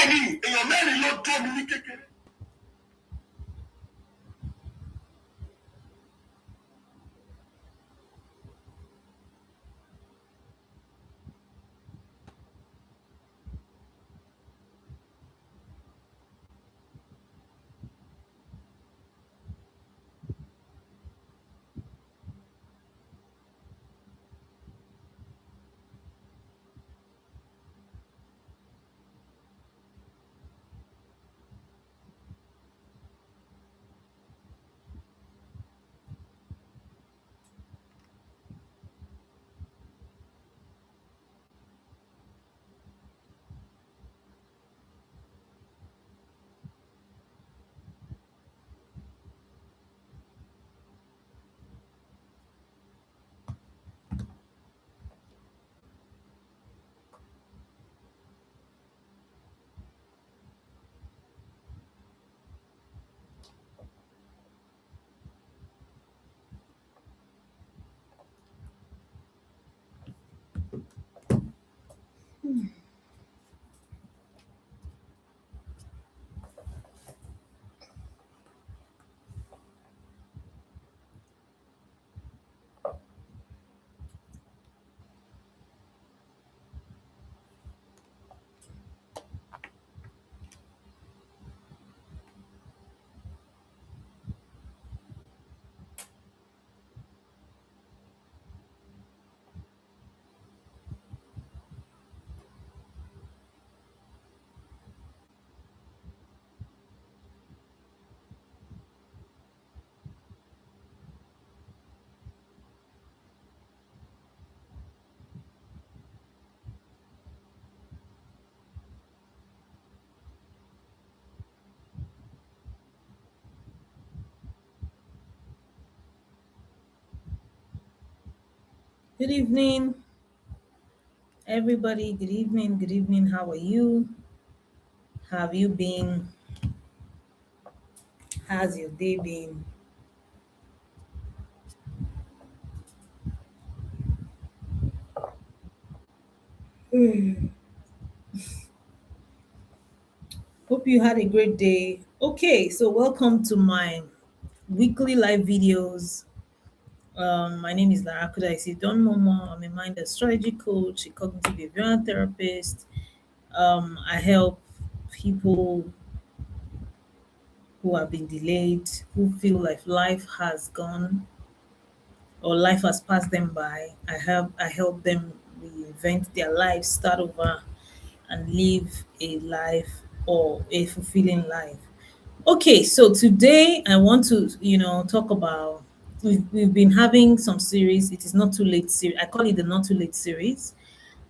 mi èèyàn mẹ́rin ló tó mi ní kékeré. Good evening, everybody. Good evening. Good evening. How are you? Have you been? How's your day been? Hope you had a great day. Okay, so welcome to my weekly live videos. My name is Lara Kudaisi Don Momo. I'm a mind and strategy coach, a cognitive behavioral therapist. I help people who have been delayed, who feel like life has gone or life has passed them by. I help them reinvent their lives, start over, and live a life or a fulfilling life. Okay, so today I want to talk about we've been having some series. It is not too late series. I call it the not too late series.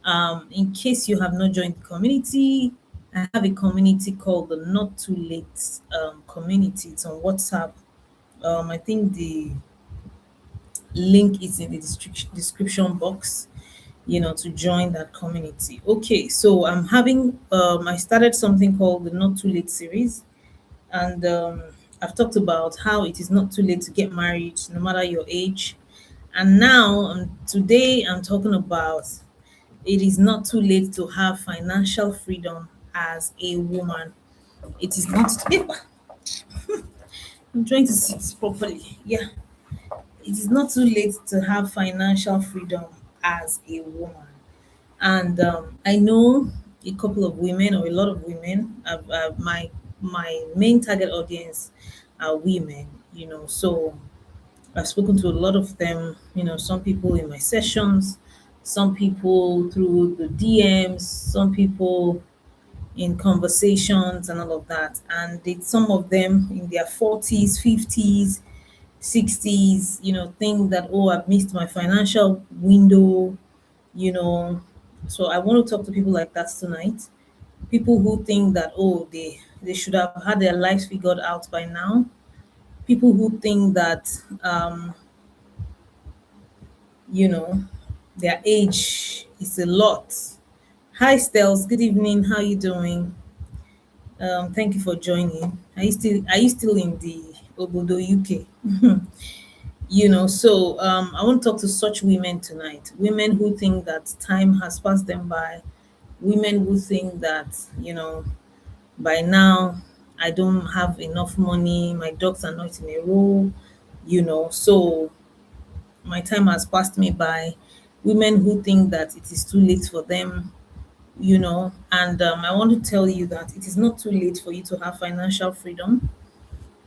In case you have not joined the community, I have a community called the Not Too Late community. It's on WhatsApp. I think the link is in the description box, to join that community. Okay, so I started something called the Not Too Late series, and I've talked about how it is not too late to get married no matter your age. And now, today I'm talking about it is not too late to have financial freedom as a woman. It is not. I'm trying to see this properly. Yeah, it is not too late to have financial freedom as a woman. And I know a couple of women or a lot of women. My main target audience are women. So I've spoken to a lot of them. Some people in my sessions, some people through the DMs, some people in conversations and all of that. And some of them in their 40s, 50s, 60s, think that, oh, I've missed my financial window, you know. So I want to talk to people like that tonight. People who think that, oh, they should have had their lives figured out by now. People who think that you know, their age is a lot. Hi Stels, good evening. How you doing? Thank you for joining. Are you still in the Obodo UK? So I want to talk to such women tonight. Women who think that time has passed them by, women who think that, By now, I don't have enough money, my ducks are not in a row, so my time has passed me by. Women who think that it is too late for them, and I want to tell you that it is not too late for you to have financial freedom.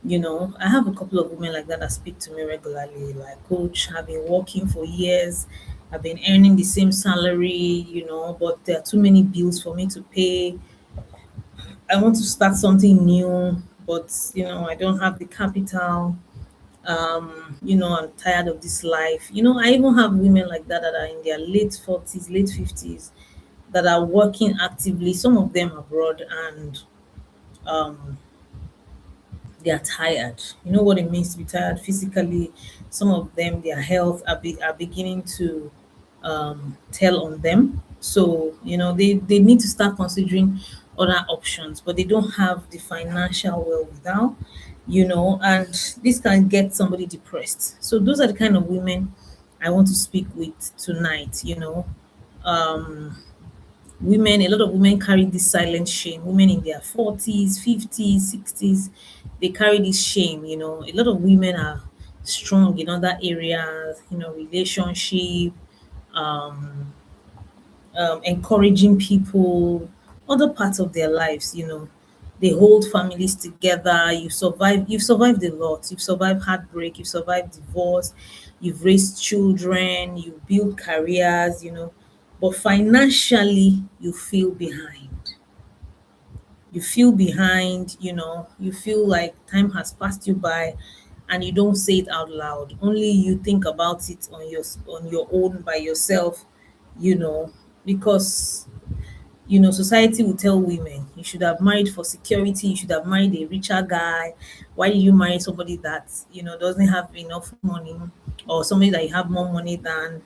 I have a couple of women like that speak to me regularly, like, coach, I've been working for years, I've been earning the same salary, but there are too many bills for me to pay. I want to start something new, but I don't have the capital. I'm tired of this life. I even have women like that are in their late 40s, late 50s, that are working actively, some of them abroad, and um they are tired. You know what it means to be tired physically. Some of them, their health are beginning to tell on them. So, they need to start considering other options, but they don't have the financial wherewithal, and this can get somebody depressed. So, those are the kind of women I want to speak with tonight. Um, Women, a lot of women carry this silent shame. Women in their 40s, 50s, 60s, they carry this shame. A lot of women are strong in other areas, relationship, um, encouraging people, other parts of their lives. They hold families together. You've survived a lot. You've survived heartbreak, you've survived divorce, you've raised children, you've built careers, but financially you feel behind. You feel like time has passed you by, and you don't say it out loud. Only you think about it on your own, by yourself, you know, because society will tell women, you should have married for security, you should have married a richer guy. Why did you marry somebody that, doesn't have enough money, or somebody that you have more money than?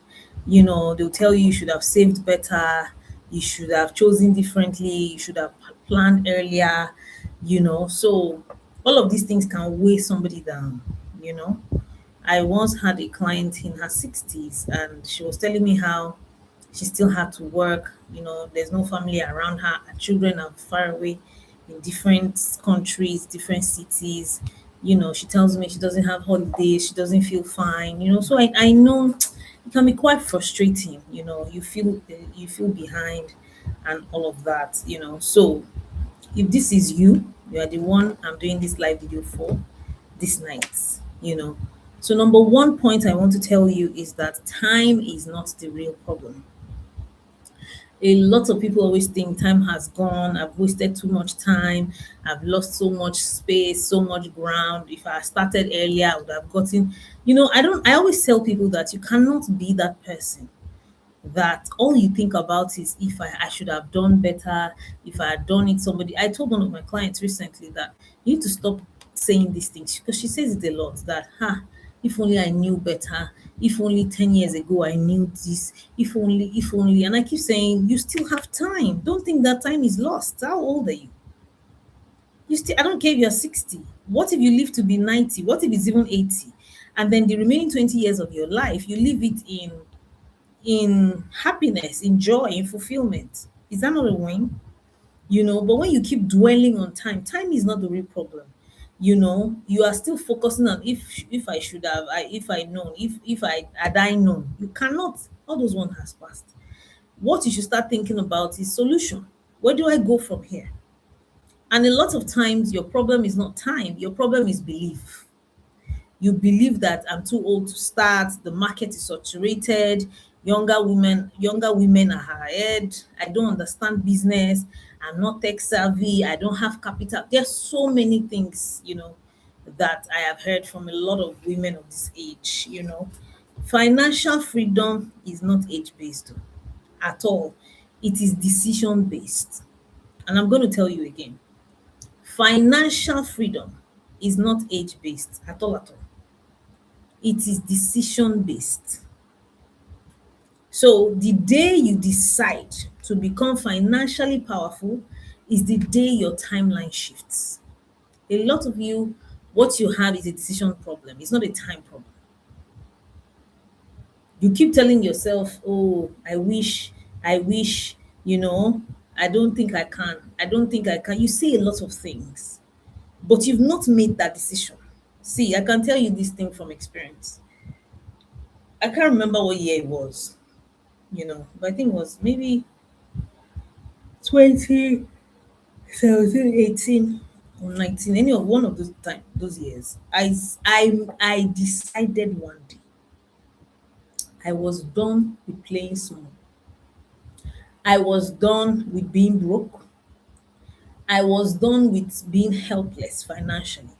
They'll tell you should have saved better, you should have chosen differently, you should have planned earlier, So all of these things can weigh somebody down, you know. I once had a client in her 60s, and she was telling me how she still had to work. There's no family around her. Her children are far away in different countries, different cities. She tells me she doesn't have holidays, she doesn't feel fine. So I know it can be quite frustrating. You feel behind and all of that. So if this is you, you are the one I'm doing this live video for this night. You know. So number one point I want to tell you is that time is not the real problem. A lot of people always think time has gone, I've wasted too much time, I've lost so much space, so much ground. If I started earlier, I would have gotten, I always tell people that you cannot be that person that all you think about is, if I should have done better, if I had done it somebody. I told one of my clients recently that you need to stop saying these things, because she says it a lot, that if only I knew better, if only 10 years ago I knew this, if only, and I keep saying you still have time. Don't think that time is lost. How old are you? I don't care if you're 60. What if you live to be 90? What if it's even 80? And then the remaining 20 years of your life, you live it in happiness, in joy, in fulfillment. Is that not a win? But when you keep dwelling on time, time is not the real problem. You are still focusing on, if I should have, if I known, if I had I known. You cannot. All those one has passed. What you should start thinking about is solution. Where do I go from here? And a lot of times your problem is not time, your problem is belief. You believe that I'm too old to start, the market is saturated, younger women are ahead, I don't understand business, I'm not tech savvy, I don't have capital. There's so many things, that I have heard from a lot of women of this age. Financial freedom is not age-based at all. It is decision-based. And I'm going to tell you again, financial freedom is not age-based at all, at all. It is decision based. So the day you decide to become financially powerful is the day your timeline shifts. A lot of you, what you have is a decision problem. It's not a time problem. You keep telling yourself, oh, I wish, you know, I don't think I can. I don't think I can. You say a lot of things, but you've not made that decision. See, I can tell you this thing from experience. I can't remember what year it was, but I think it was maybe 2017, 18, or 19, any of one of those years. I decided one day I was done with playing small. I was done with being broke. I was done with being helpless financially.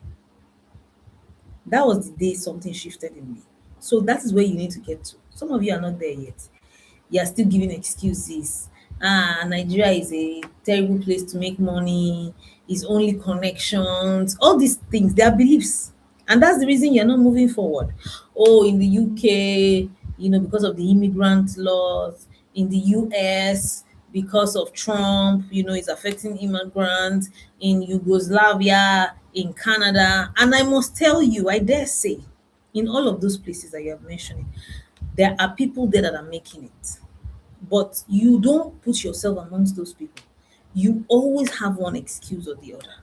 That was the day something shifted in me. So that is where you need to get to. Some of you are not there yet. You are still giving excuses. Nigeria is a terrible place to make money. It's only connections. All these things, they are beliefs. And that's the reason you're not moving forward. Oh, in the UK, because of the immigrant laws, in the US, because of Trump, it's affecting immigrants, in Yugoslavia, in Canada. And I must tell you, I dare say, in all of those places that you have mentioned, there are people there that are making it. But you don't put yourself amongst those people. You always have one excuse or the other.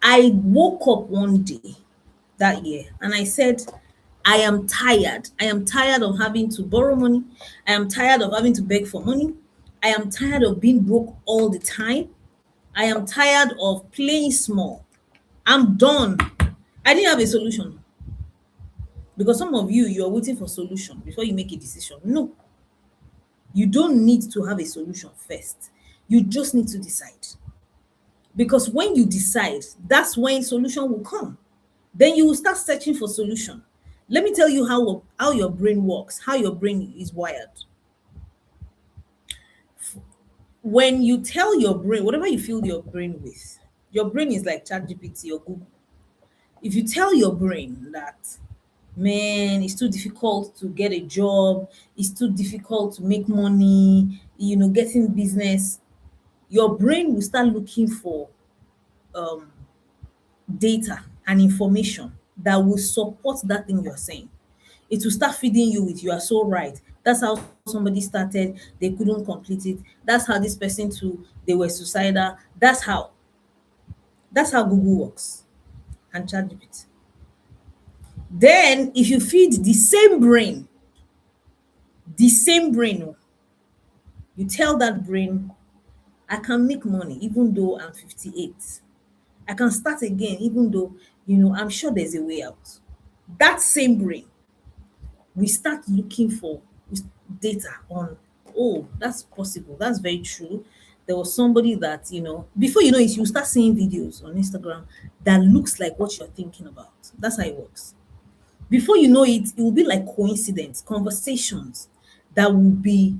I woke up one day that year and I said, I am tired. I am tired of having to borrow money. I am tired of having to beg for money. I am tired of being broke all the time. I am tired of playing small. I'm done. I didn't have a solution because some of you're waiting for solution before you make a decision. No, you don't need to have a solution first. You just need to decide. Because when you decide, that's when solution will come. Then you will start searching for solution. Let me tell you how your brain works, how your brain is wired. When you tell your brain, whatever you fill your brain with, your brain is like ChatGPT or Google. If you tell your brain that, man, it's too difficult to get a job, it's too difficult to make money, getting business, your brain will start looking for um, data and information that will support that thing you're saying. It will start feeding you with, you are so right. That's how somebody started, they couldn't complete it. That's how this person too, they were suicidal. That's how Google works and ChatGPT. Then if you feed the same brain, you tell that brain, I can make money even though I'm 58. I can start again even though, I'm sure there's a way out. That same brain, we start looking for data on, oh, that's possible. That's very true. There was somebody that, before you know it, you start seeing videos on Instagram that looks like what you're thinking about. That's how it works. Before you know it, it will be like coincidence, conversations that will be,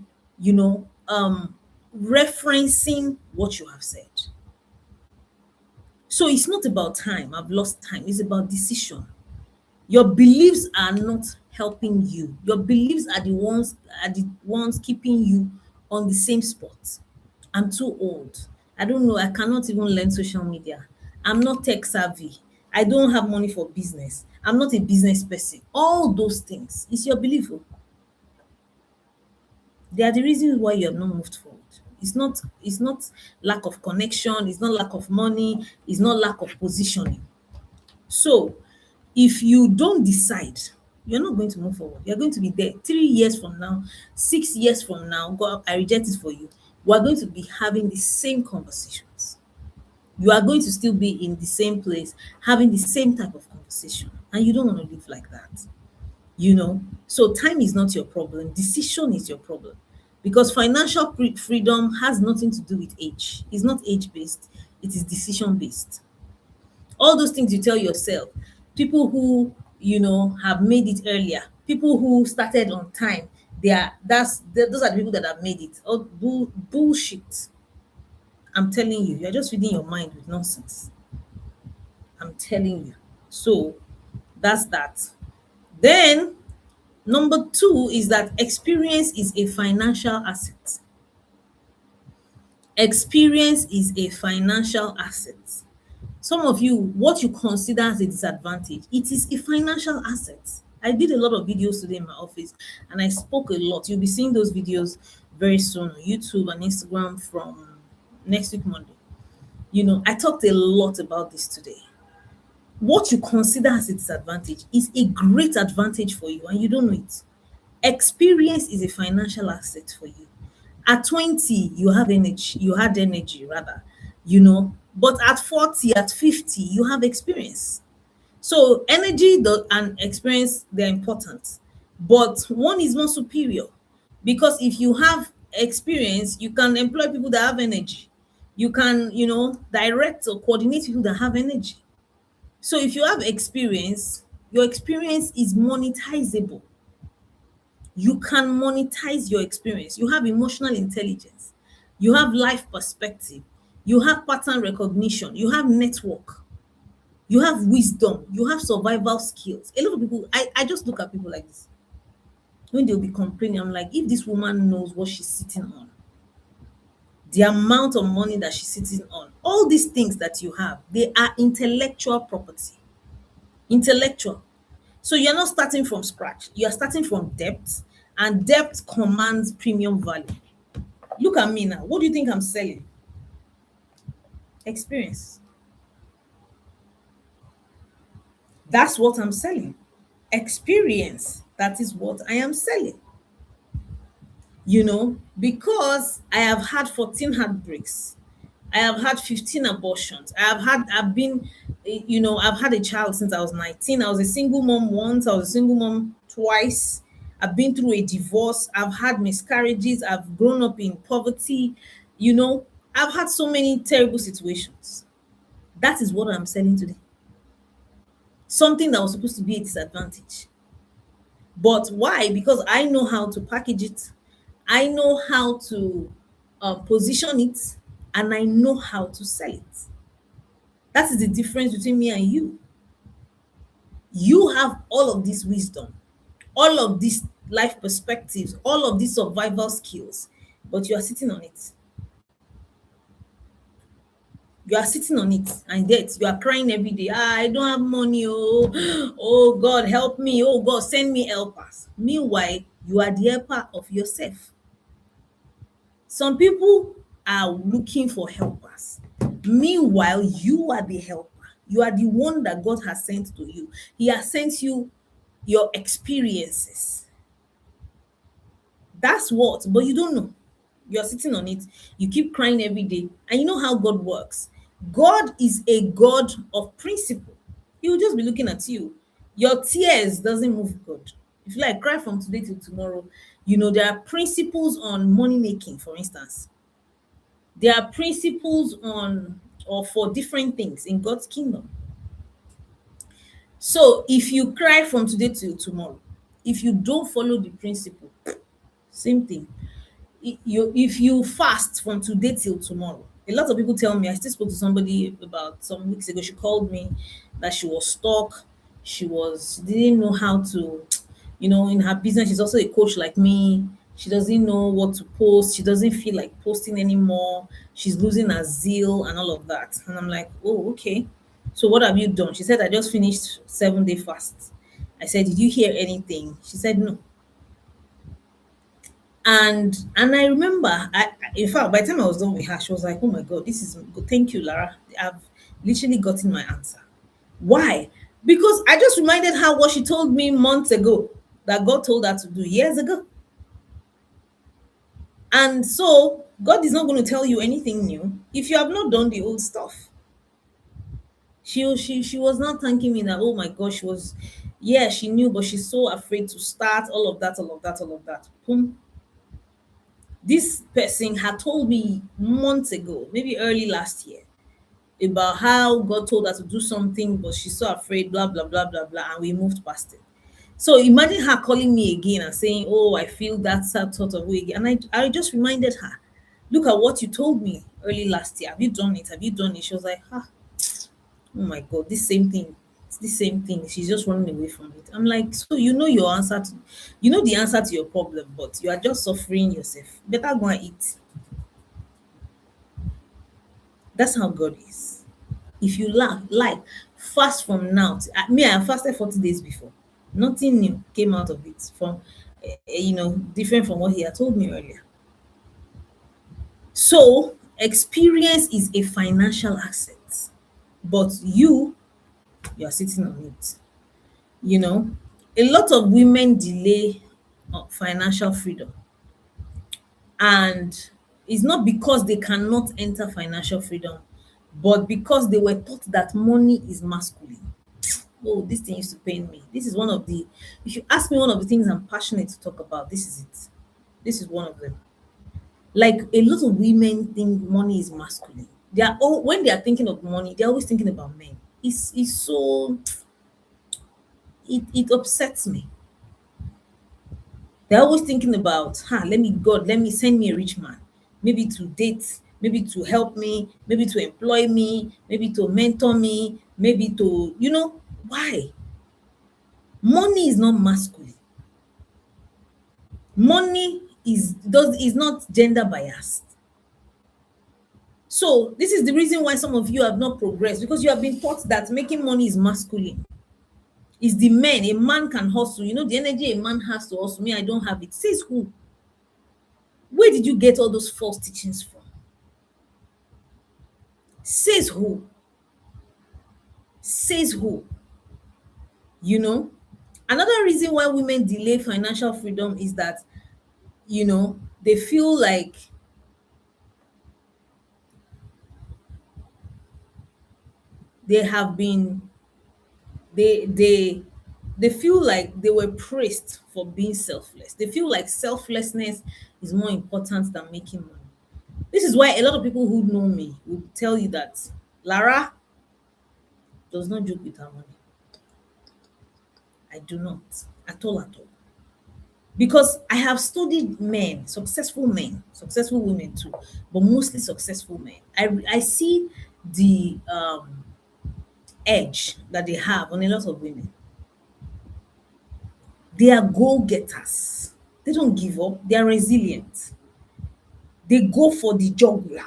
referencing what you have said. So it's not about time. I've lost time. It's about decision. Your beliefs are not helping you. Your beliefs are the ones keeping you on the same spot. I'm too old. I don't know. I cannot even learn social media. I'm not tech savvy. I don't have money for business. I'm not a business person. All those things. It's your belief. Oh. They are the reasons why you have not moved forward. It's not lack of connection, it's not lack of money, it's not lack of positioning. So if you don't decide, you're not going to move forward. You're going to be there 3 years from now, 6 years from now. God, I reject it for you. We are going to be having the same conversations. You are going to still be in the same place, having the same type of conversation. And you don't want to live like that. So time is not your problem, decision is your problem, because financial freedom has nothing to do with age. It's not age based, it is decision based. All those things you tell yourself, people who have made it earlier, people who started on time, those are the people that have made it. All bullshit. I'm telling you, you're just feeding your mind with nonsense. I'm telling you. So that's that. Then number two is that experience is a financial asset. Experience is a financial asset. Some of you, what you consider as a disadvantage, it is a financial asset. I did a lot of videos today in my office and I spoke a lot. You'll be seeing those videos very soon on YouTube and Instagram from next week, Monday. I talked a lot about this today. What you consider as a disadvantage is a great advantage for you, and you don't know it. Experience is a financial asset for you. At 20, you have energy, you had energy rather, but at 40, at 50, you have experience. So and experience, they're important, but one is more superior, because if you have experience, you can employ people that have energy. You can, direct or coordinate people that have energy. So if you have experience, your experience is monetizable. You can monetize your experience. You have emotional intelligence. You have life perspective. You have pattern recognition. You have network. You have wisdom. You have survival skills. A lot of people, I just look at people like this. When they'll be complaining, I'm like, if this woman knows what she's sitting on, the amount of money that she's sitting on, all these things that you have, they are intellectual property. Intellectual. So you're not starting from scratch. You're starting from depth, and depth commands premium value. Look at me now. What do you think I'm selling? Experience. That's what I'm selling. Experience. That is what I am selling. Because I have had 14 heartbreaks. I have had 15 abortions. I've had a child since I was 19. I was a single mom once. I was a single mom twice. I've been through a divorce. I've had miscarriages. I've grown up in poverty. I've had so many terrible situations. That is what I'm selling today. Something that was supposed to be a disadvantage. But why? Because I know how to package it. I know how to position it, and I know how to sell it. That is the difference between me and you. You have all of this wisdom, all of these life perspectives, all of these survival skills, but you are sitting on it. You are sitting on it, and yet you are crying every day. I don't have money. Oh God, help me. Oh God, send me helpers. Meanwhile, you are the helper of yourself. Some people are looking for helpers. Meanwhile, you are the helper. You are the one that God has sent to you. He has sent you your experiences. That's what, but you don't know. You're sitting on it. You keep crying every day. And you know how God works. God is a God of principle. He will just be looking at you. Your tears doesn't move God. If you like, cry from today till tomorrow. There are principles on money making, for instance. There are principles on or for different things in God's kingdom. So if you cry from today till tomorrow, if you don't follow the principle, same thing. If you fast from today till tomorrow, a lot of people tell me, I still spoke to somebody about some weeks ago. She called me that she was stuck. She didn't know how to, in her business. She's also a coach like me. She doesn't know what to post. She doesn't feel like posting anymore. She's losing her zeal and all of that. And I'm like, oh, okay. So what have you done? She said, I just finished 7-day fast. I said, did you hear anything? She said, no. And I remember, in fact, by the time I was done with her, she was like, oh my God, this is good. Thank you, Lara. I've literally gotten my answer. Why? Because I just reminded her what she told me months ago that God told her to do years ago. And so God is not going to tell you anything new if you have not done the old stuff. She was not thanking me that, oh my gosh, she knew, but she's so afraid to start, all of that. Boom. This person had told me months ago, maybe early last year, about how God told her to do something, but she's so afraid, blah, blah, blah, blah, blah, and we moved past it. So imagine her calling me again and saying, oh, I feel that sad sort of way again. And I just reminded her, look at what you told me early last year. Have you done it? Have you done it? She was like, oh my God, this same thing. It's the same thing. She's just running away from it. I'm like, so your answer to, the answer to your problem, but you are just suffering yourself. Better go and eat. That's how God is. If you fast from now. I fasted 40 days before. Nothing new came out of it from, different from what he had told me earlier. So experience is a financial asset, but you are sitting on it. You know, a lot of women delay financial freedom, and it's not because they cannot enter financial freedom, but because they were taught that money is masculine. Oh, this thing used to pain me. This is one of the, if you ask me one of the things I'm passionate to talk about, this is it. This is one of them. Like a lot of women think money is masculine. They are all, when they are thinking of money, they're always thinking about men. It's so, it upsets me. They're always thinking about, let me, God, let me send me a rich man, maybe to date, maybe to help me, maybe to employ me, maybe to mentor me, maybe to, why? Money is not masculine. Money is not gender biased. So this is the reason why some of you have not progressed, because you have been taught that making money is masculine. Is the men, a man can hustle. The energy a man has to hustle. Me, I don't have it. Says who? Where did you get all those false teachings from? Says who? Says who? You know? Another reason why women delay financial freedom is that, they feel like they have been they feel like they were praised for being selfless. They feel like selflessness is more important than making money. This is why a lot of people who know me will tell you that Lara does not joke with her money. I do not at all, at all. Because I have studied men, successful women too, but mostly successful men. I see the edge that they have on a lot of women. They are goal getters. They don't give up. They are resilient. They go for the jugular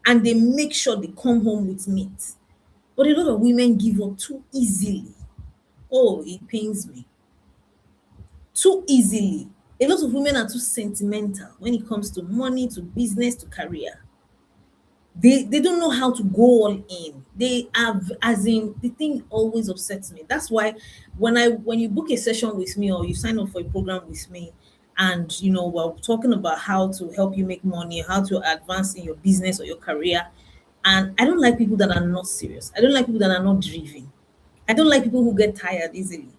and they make sure they come home with meat. But a lot of women give up too easily. Oh, it pains me. Too easily. A lot of women are too sentimental when it comes to money, to business, to career. They don't know how to go all in. They have, as in, the thing always upsets me. That's why when you book a session with me or you sign up for a program with me, and we're talking about how to help you make money, how to advance in your business or your career, and I don't like people that are not serious. I don't like people that are not driven. I don't like people who get tired easily.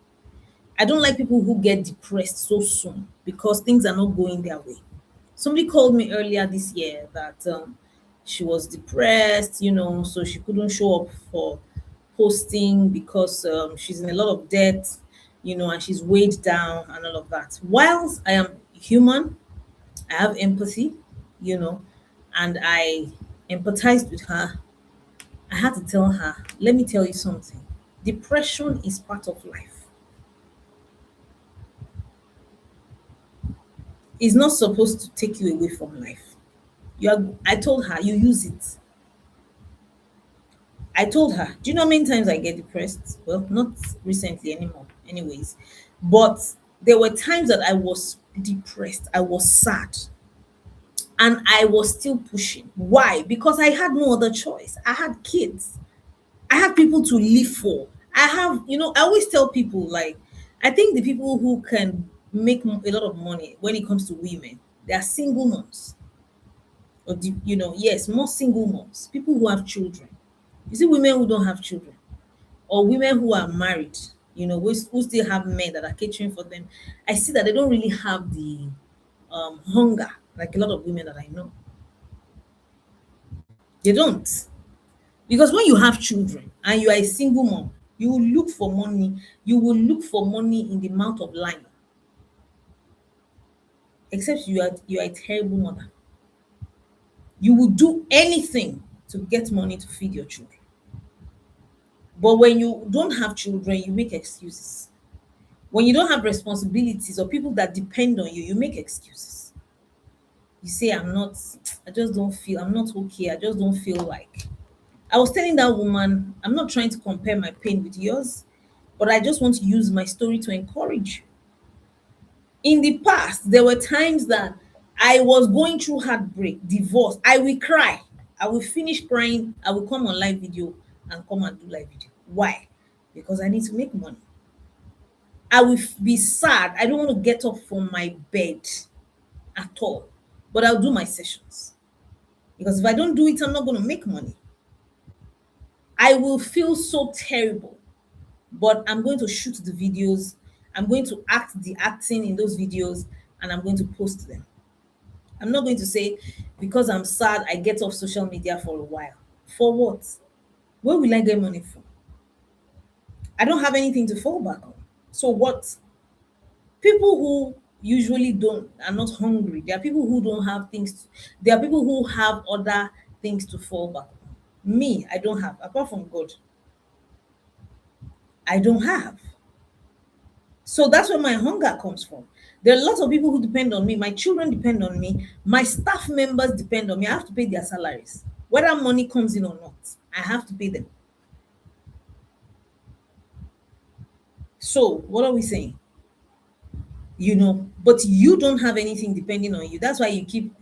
I don't like people who get depressed so soon because things are not going their way. Somebody called me earlier this year that she was depressed, so she couldn't show up for posting because she's in a lot of debt, and she's weighed down and all of that. Whilst I am human, I have empathy, and I empathized with her. I had to tell her, let me tell you something. Depression is part of life. It's not supposed to take you away from life. I told her, you use it. I told her, do you know how many times I get depressed? Well, not recently anymore, anyways. But there were times that I was depressed, I was sad, and I was still pushing. Why? Because I had no other choice. I had kids, I have people to live for. I have, I always tell people, like, I think the people who can make a lot of money when it comes to women, they are single moms. Or, yes, more single moms, people who have children. You see, women who don't have children, or women who are married, who still have men that are catering for them. I see that they don't really have the hunger like a lot of women that I know. They don't. Because when you have children and you are a single mom, you will look for money. You will look for money in the mouth of lion. Except you are a terrible mother. You will do anything to get money to feed your children. But when you don't have children, you make excuses. When you don't have responsibilities or people that depend on you, you make excuses. You say, I just don't feel, I'm not okay. I just don't feel like. I was telling that woman, I'm not trying to compare my pain with yours, but I just want to use my story to encourage you. In the past, there were times that I was going through heartbreak, divorce. I will cry. I will finish crying. I will come on live video and come and do live video. Why? Because I need to make money. I will be sad. I don't want to get up from my bed at all. But I'll do my sessions. Because if I don't do it, I'm not going to make money. I will feel so terrible. But I'm going to shoot the videos. I'm going to act the acting in those videos and I'm going to post them. I'm not going to say because I'm sad, I get off social media for a while. For what? Where will I get money from? I don't have anything to fall back on. So what? People who usually don't are not hungry. There are people who don't have things. There are people who have other things to fall back on. Me, I don't have. Apart from God, I don't have. So that's where my hunger comes from. There are lots of people who depend on me. My children depend on me. My staff members depend on me. I have to pay their salaries. Whether money comes in or not, I have to pay them. So, what are we saying? But you don't have anything depending on you. That's why you keep,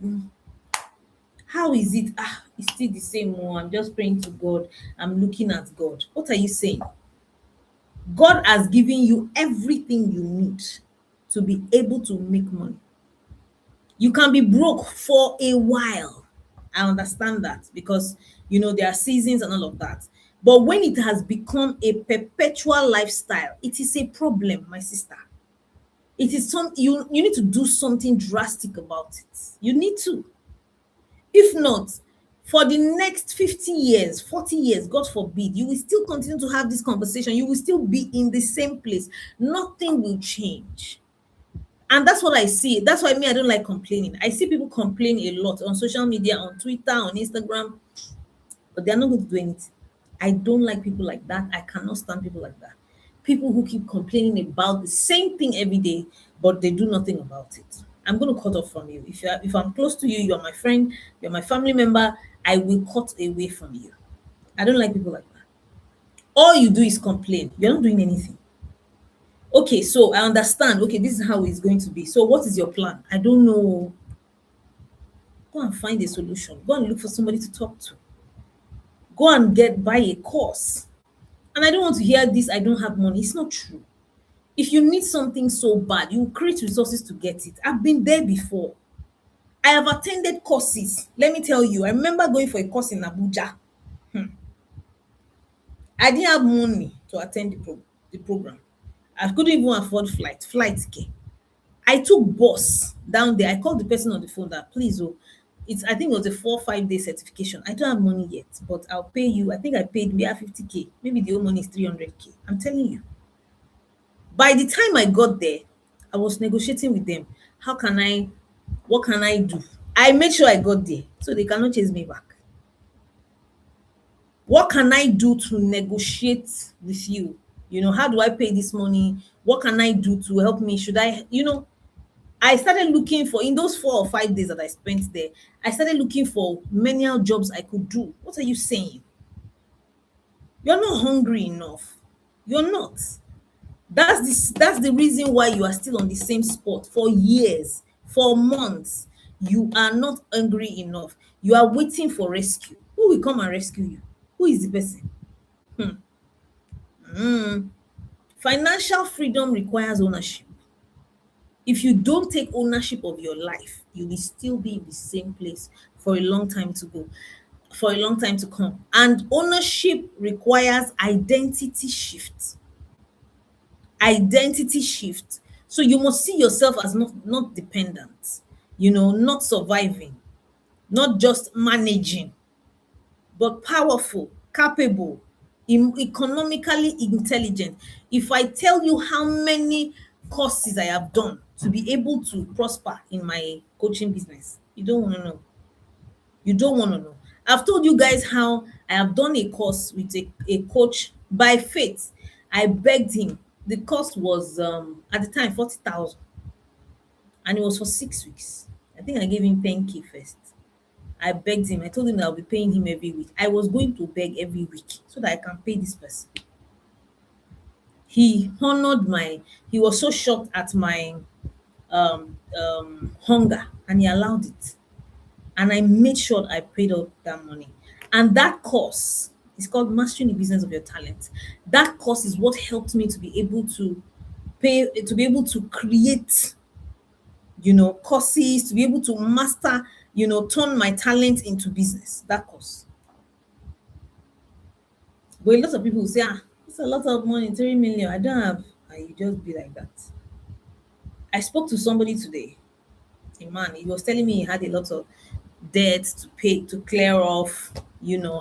how is it? It's still the same. Oh, I'm just praying to God. I'm looking at God. What are you saying? God has given you everything you need to be able to make money. You can be broke for a while. I understand that because there are seasons and all of that. But when it has become a perpetual lifestyle, it is a problem, my sister. It is you need to do something drastic about it. You need to. If not, for the next 50 years, 40 years, God forbid, you will still continue to have this conversation. You will still be in the same place. Nothing will change. And that's what I see. That's why I don't like complaining. I see people complain a lot on social media, on Twitter, on Instagram, but they're not going to do anything. I don't like people like that. I cannot stand people like that. People who keep complaining about the same thing every day, but they do nothing about it. I'm going to cut off from you. If I'm close to you, you're my friend, you're my family member, I will cut away from you. I don't like people like that. All you do is complain. You're not doing anything. Okay, so I understand. Okay, this is how it's going to be. So what is your plan? I don't know. Go and find a solution. Go and look for somebody to talk to. Go and buy a course. And I don't want to hear this, I don't have money. It's not true. If you need something so bad, you create resources to get it. I've been there before. I have attended courses. Let me tell you, I remember going for a course in Abuja. I didn't have money to attend the program. I couldn't even afford flight ticket. I took bus down there. I called the person on the phone that please, I think it was a 4 or 5 day certification. I don't have money yet, but I'll pay you. I think I paid me 50K. Maybe the whole money is 300K. I'm telling you. By the time I got there, I was negotiating with them. What can I do? I made sure I got there so they cannot chase me back. What can I do to negotiate with you? How do I pay this money? What can I do to help me? Should I started looking for, in those 4 or 5 days that I spent there, I started looking for menial jobs I could do. What are you saying? You're not hungry enough. You're not. That's the reason why you are still on the same spot for years, for months. You are not hungry enough. You are waiting for rescue. Who will come and rescue you? Who is the person? Financial freedom requires ownership. If you don't take ownership of your life, you will still be in the same place for a long time to go, for a long time to come. And ownership requires identity shift. Identity shift. So you must see yourself as not dependent, not surviving, not just managing, but powerful, capable, economically intelligent. If I tell you how many courses I have done to be able to prosper in my coaching business, you don't want to know. You don't want to know. I've told you guys how I have done a course with a coach by faith. I begged him. The cost was at the time 40,000, and it was for 6 weeks. I think I gave him 10K first. I begged him. I told him that I'll be paying him every week. I was going to beg every week so that I can pay this person. He honored he was so shocked at my hunger, and he allowed it. And I made sure I paid up that money. And that course is called Mastering the Business of Your Talent. That course is what helped me to be able to to be able to create, courses, to be able to master, turn my talent into business. That course. But a lot of people will say, it's a lot of money, 3 million. I don't have. And you just be like that. I spoke to somebody today, a man. He was telling me he had a lot of debt to pay, to clear off,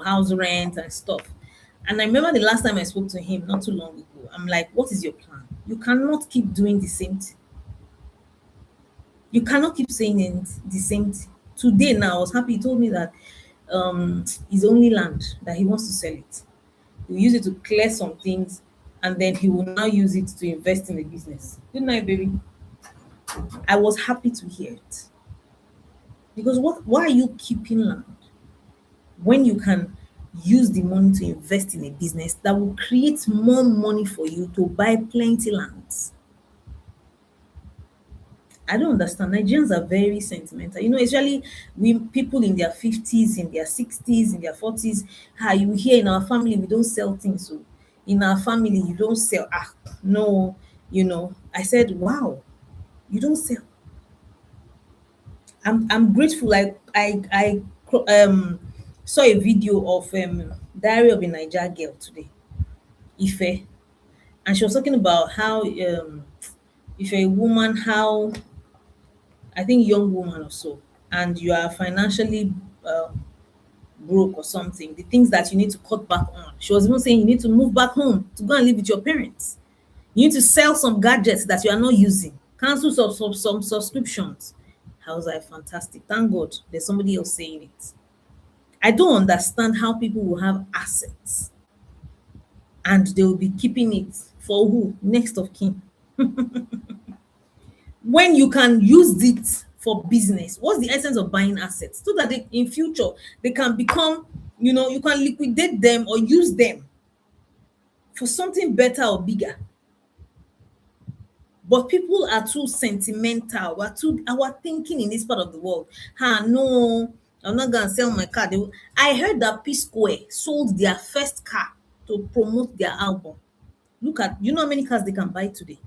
house rent and stuff. And I remember the last time I spoke to him, not too long ago. I'm like, what is your plan? You cannot keep doing the same thing. You cannot keep saying it, the same thing. Today, now, I was happy. He told me that his only land, that he wants to sell it. He'll use it to clear some things, and then he will now use it to invest in the business. Good night, baby. I was happy to hear it. Because why are you keeping land when you can use the money to invest in a business that will create more money for you to buy plenty lands? I don't understand. Nigerians are very sentimental. Especially we people in their 50s, in their 60s, in their 40s. You hear in our family we don't sell things. So in our family you don't sell. No, I said, wow, you don't sell. I'm grateful. I saw a video of Diary of a Niger Girl today, Ife, and she was talking about how if a woman, how I think young woman or so, and you are financially broke or something, the things that you need to cut back on. She was even saying you need to move back home to go and live with your parents. You need to sell some gadgets that you are not using, cancel some subscriptions. I was like, fantastic. Thank God there's somebody else saying it. I don't understand how people will have assets and they will be keeping it for who? Next of kin. When you can use it for business, what's the essence of buying assets? So that in future they can become, you can liquidate them or use them for something better or bigger. But people are too sentimental. Our thinking in this part of the world. No, I'm not gonna sell my car. I heard that P Square sold their first car to promote their album. Look at, you know how many cars they can buy today?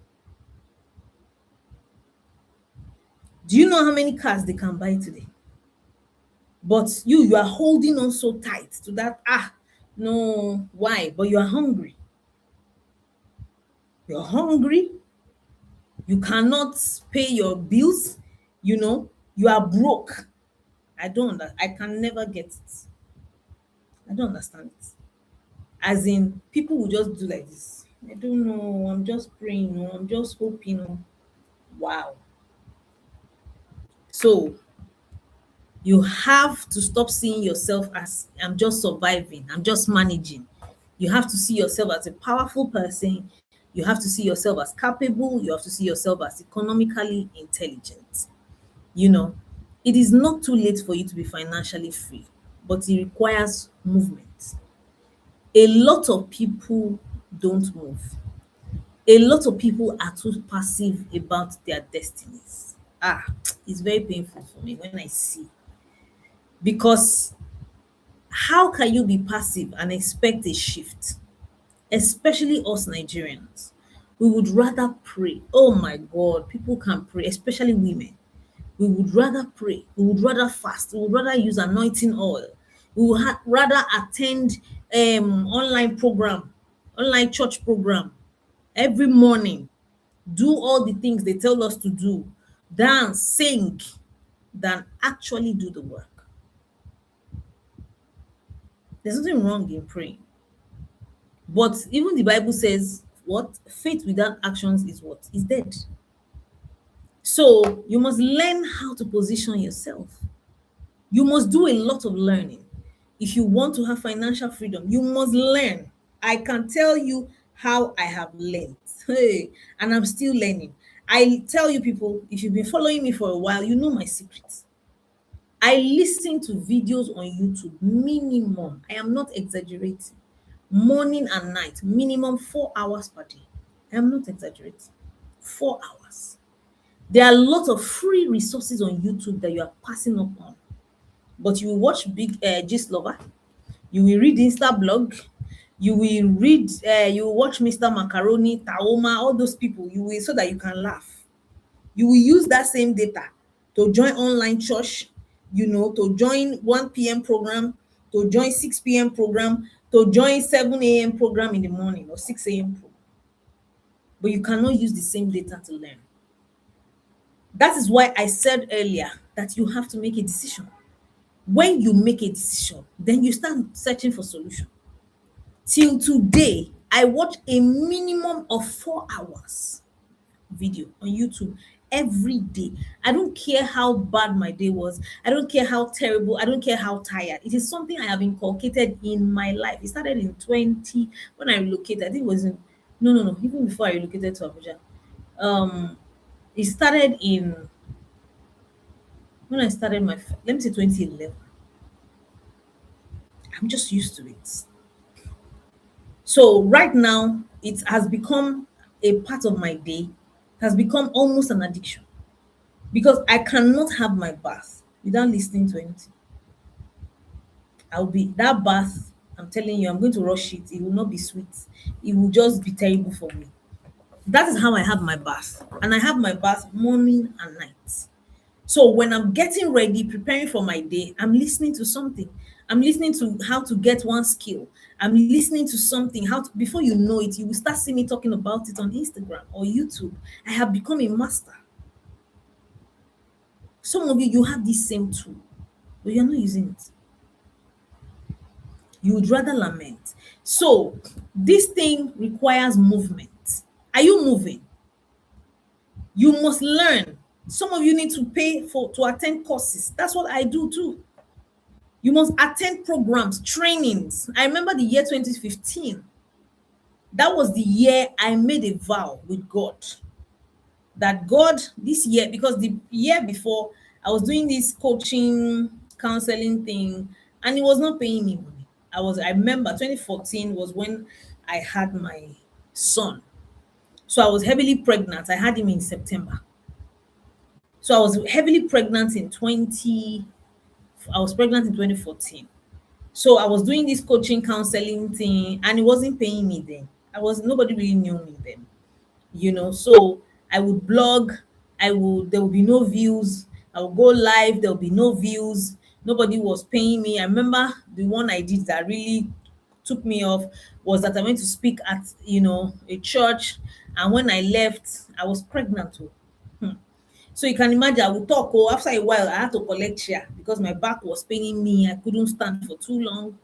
Do you know how many cars they can buy today? But you are holding on so tight to that. No, why? But you are hungry. You're hungry. You cannot pay your bills. You are broke. I can never get it. I don't understand it. As in, people will just do like this. I don't know. I'm just praying. I'm just hoping. Wow. So you have to stop seeing yourself as I'm just surviving, I'm just managing. You have to see yourself as a powerful person. You have to see yourself as capable. You have to see yourself as economically intelligent. It is not too late for you to be financially free, but it requires movement. A lot of people don't move. A lot of people are too passive about their destinies. It's very painful for me when I see. Because how can you be passive and expect a shift? Especially us Nigerians. We would rather pray. Oh my God, people can pray, especially women. We would rather pray. We would rather fast. We would rather use anointing oil. We would rather attend online church program every morning. Do all the things they tell us to do. Dance, sing, than actually do the work. There's nothing wrong in praying. But even the Bible says, what? Faith without actions is what? Is dead. So you must learn how to position yourself. You must do a lot of learning. If you want to have financial freedom, you must learn. I can tell you how I have learned. Hey, and I'm still learning. I tell you people, if you've been following me for a while, you know my secrets. I listen to videos on YouTube minimum. I am not exaggerating. Morning and night, minimum 4 hours per day. I am not exaggerating. 4 hours. There are a lot of free resources on YouTube that you are passing up on. But you will watch Big Gist Lover, you will read Insta blog, you will watch Mr. Macaroni, Taoma, all those people. You will, so that you can laugh. You will use that same data to join online church, to join 1 p.m. program, to join 6 p.m. program, to join 7 a.m. program in the morning or 6 a.m. program. But you cannot use the same data to learn. That is why I said earlier that you have to make a decision. When you make a decision, then you start searching for solution. Till today, I watch a minimum of 4 hours video on YouTube every day. I don't care how bad my day was. I don't care how terrible. I don't care how tired. It is something I have inculcated in my life. It started in 20 when I relocated. I think it was in no, even before I relocated to Abuja. Um, it started in when I started let me say 2011. I'm just used to it. So right now, it has become a part of my day, has become almost an addiction because I cannot have my bath without listening to anything. I'll be that bath. I'm telling you, I'm going to rush it. It will not be sweet. It will just be terrible for me. That is how I have my bath, and I have my bath morning and night. So when I'm getting ready, preparing for my day, I'm listening to something. I'm listening to how to get one skill. I'm listening to something. Before you know it, you will start seeing me talking about it on Instagram or YouTube. I have become a master. Some of you have this same tool, but you're not using it. You would rather lament. So this thing requires movement. Are you moving? You must learn. Some of you need to pay to attend courses. That's what I do too. You must attend programs, trainings. I remember the year 2015. That was the year I made a vow with God that God, this year, because the year before I was doing this coaching, counseling thing, and it was not paying me money. I remember 2014 was when I had my son. So I was heavily pregnant. I had him in September. So I was heavily pregnant I was pregnant in 2014. So I was doing this coaching counseling thing and it wasn't paying me then. Nobody really knew me then. So I would blog, there would be no views. I would go live, there would be no views. Nobody was paying me. I remember the one I did that really took me off was that I went to speak at a church, and when I left, I was pregnant too. So you can imagine I would talk. Oh, after a while, I had to collect chair because my back was paining me. I couldn't stand for too long.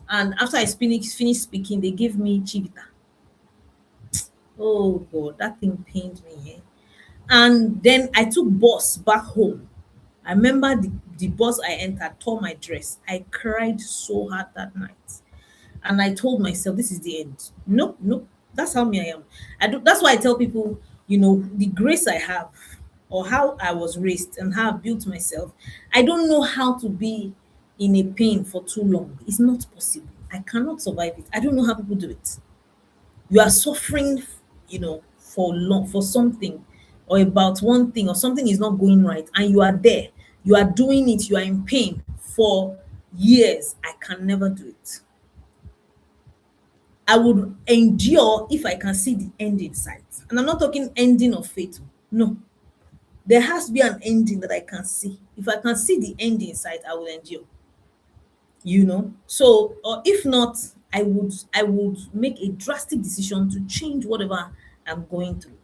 And after I finished speaking, they gave me Chivita. Oh God, that thing pained me. And then I took bus back home. I remember the bus I entered tore my dress. I cried so hard that night. And I told myself, this is the end. Nope, nope. That's how me I am. That's why I tell people, the grace I have or how I was raised and how I built myself. I don't know how to be in a pain for too long. It's not possible. I cannot survive it. I don't know how people do it. You are suffering, for something or about one thing, or something is not going right, and you are there. You are doing it. You are in pain for years. I can never do it. I would endure if I can see the end in sight. And I'm not talking ending of faith. No. There has to be an ending that I can see. If I can see the end in sight, I will endure. So, or if not, I would make a drastic decision to change whatever I'm going through.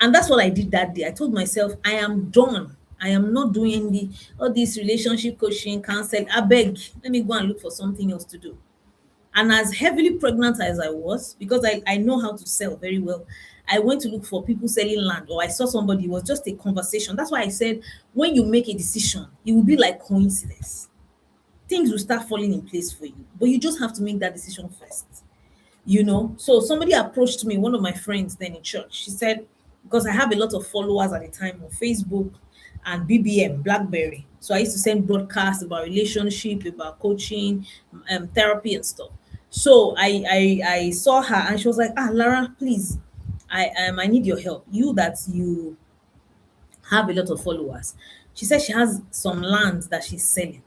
And that's what I did that day. I told myself, I am done. I am not doing all this relationship coaching, counseling. I beg, let me go and look for something else to do. And as heavily pregnant as I was, because I know how to sell very well, I went to look for people selling land, or I saw somebody. It was just a conversation. That's why I said, when you make a decision, it will be like coincidence. Things will start falling in place for you, but you just have to make that decision first. So somebody approached me, one of my friends then in church. She said, because I have a lot of followers at the time on Facebook and BBM, Blackberry. So I used to send broadcasts about relationship, about coaching, therapy and stuff. So I saw her and she was like, Lara, please, I need your help. You have a lot of followers. She said she has some land that she's selling.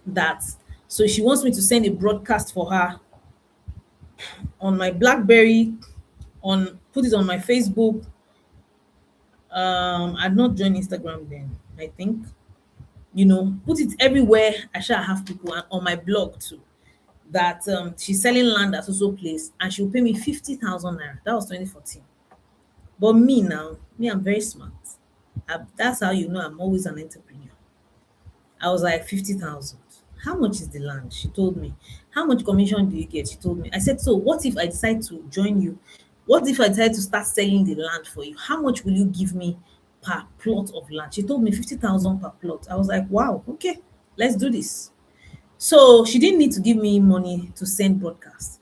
That so she wants me to send a broadcast for her on my BlackBerry, on put it on my Facebook. I'd not joined Instagram then, I think. Put it everywhere. I shall have people and on my blog too. That she's selling land at also place and she'll pay me 50,000 naira. That was 2014. But me now, I'm very smart. That's how you know I'm always an entrepreneur. I was like 50,000. How much is the land? She told me. How much commission do you get? She told me. I said, so what if I decide to join you? What if I decide to start selling the land for you? How much will you give me per plot of land? She told me 50,000 per plot. I was like, wow, okay, let's do this. So she didn't need to give me money to send broadcasts.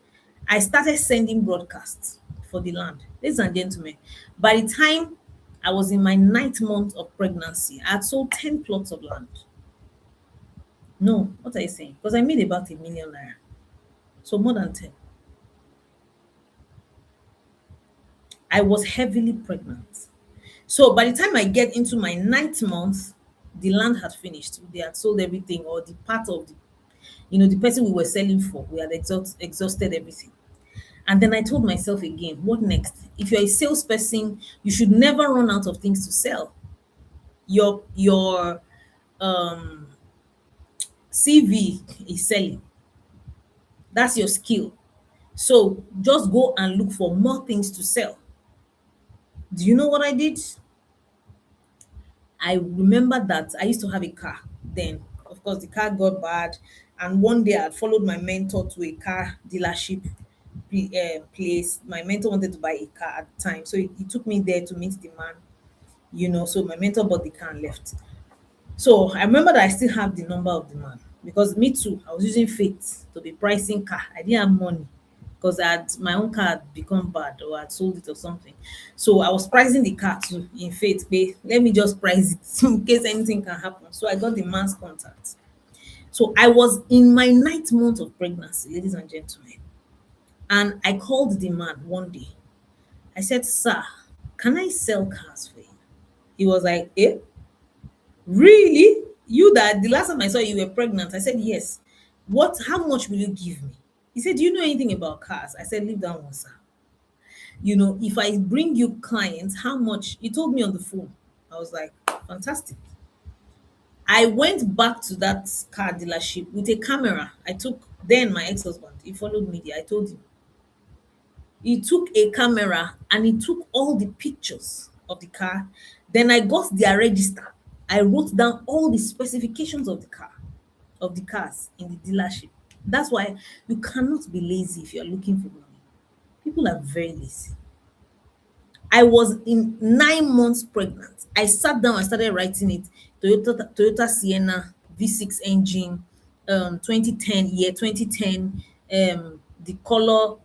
I started sending broadcasts for the land. Ladies and gentlemen, by the time I was in my ninth month of pregnancy, I had sold 10 plots of land. No, what are you saying? Because I made about 1 million naira. So more than 10. I was heavily pregnant. So by the time I get into my ninth month, the land had finished. They had sold everything, or the part of the person we were selling for, we had exhausted everything. And then I told myself again, what next? If you're a salesperson, you should never run out of things to sell. Your CV is selling. That's your skill. So just go and look for more things to sell. Do you know what I did? I remember that I used to have a car then. Of course, the car got bad. And one day I followed my mentor to a car dealership place. My mentor wanted to buy a car at the time. So he took me there to meet the man. So my mentor bought the car and left. So I remember that I still have the number of the man because me too, I was using Faith to be pricing car. I didn't have money because my own car had become bad or I had sold it or something. So I was pricing the car too in Faith. Let me just price it in case anything can happen. So I got the man's contact. So I was in my ninth month of pregnancy, ladies and gentlemen. And I called the man one day. I said, sir, can I sell cars for you? He was like, eh? Really? You that the last time I saw you were pregnant? I said, yes. How much will you give me? He said, do you know anything about cars? I said, leave that one, sir. If I bring you clients, how much? He told me on the phone. I was like, fantastic. I went back to that car dealership with a camera. I took then my ex-husband. He followed me there. I told him. He took a camera and he took all the pictures of the car. Then I got their register. I wrote down all the specifications of the cars in the dealership. That's why you cannot be lazy if you're looking for money. People are very lazy. I was in 9 months pregnant. I sat down and started writing it. Toyota Sienna V6 engine, 2010, the color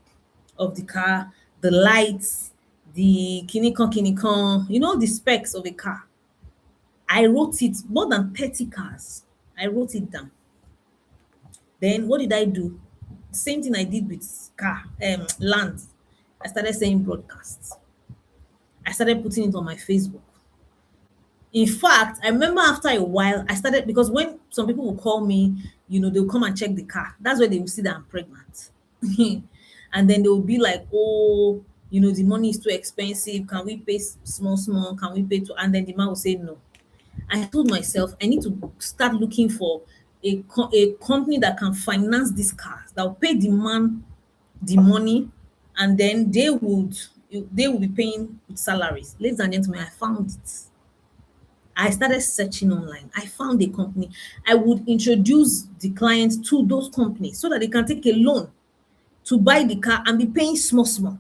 of the car, the lights, the kinikon, the specs of a car. I wrote it, more than 30 cars. I wrote it down. Then what did I do? Same thing I did with land. I started saying broadcasts. I started putting it on my Facebook. In fact, I remember after a while, I started because when some people will call me, they'll come and check the car. That's where they will see that I'm pregnant. And then they will be like, oh, the money is too expensive. Can we pay small? Can we pay to? And then the man will say no. I told myself I need to start looking for a company that can finance these cars, that will pay the man the money, and then they will be paying with salaries. Ladies and gentlemen, I found it. I started searching online. I found a company. I would introduce the clients to those companies so that they can take a loan to buy the car and be paying small.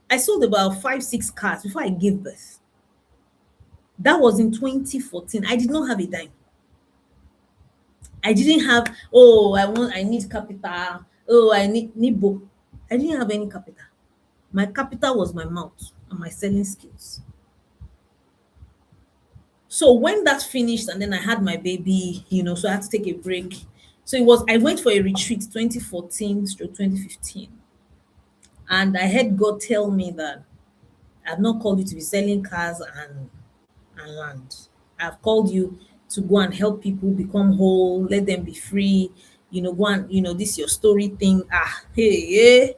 I sold about 5-6 cars before I gave birth. That was in 2014. I did not have a dime. I didn't have, I need capital. Oh, I need Nibo. I didn't have any capital. My capital was my mouth and my selling skills. So when that finished and then I had my baby, so I had to take a break. So I went for a retreat 2014 through 2015. And I heard God tell me that I've not called you to be selling cars and land. I've called you to go and help people become whole, let them be free. Go and, this your story thing. Hey.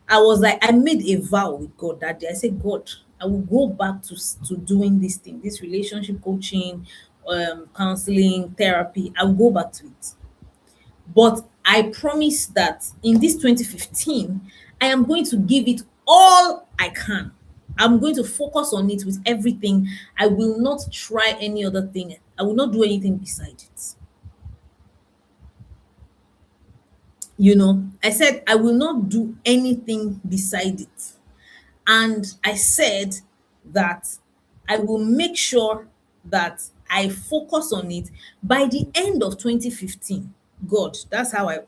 I was like, I made a vow with God that day. I said, God, I will go back to doing this thing, this relationship coaching, counseling, therapy. I will go back to it. But I promise that in this 2015, I am going to give it all I can. I'm going to focus on it with everything. I will not try any other thing. I will not do anything beside it. I said I will not do anything beside it. And I said that I will make sure that I focus on it by the end of 2015. God, that's how I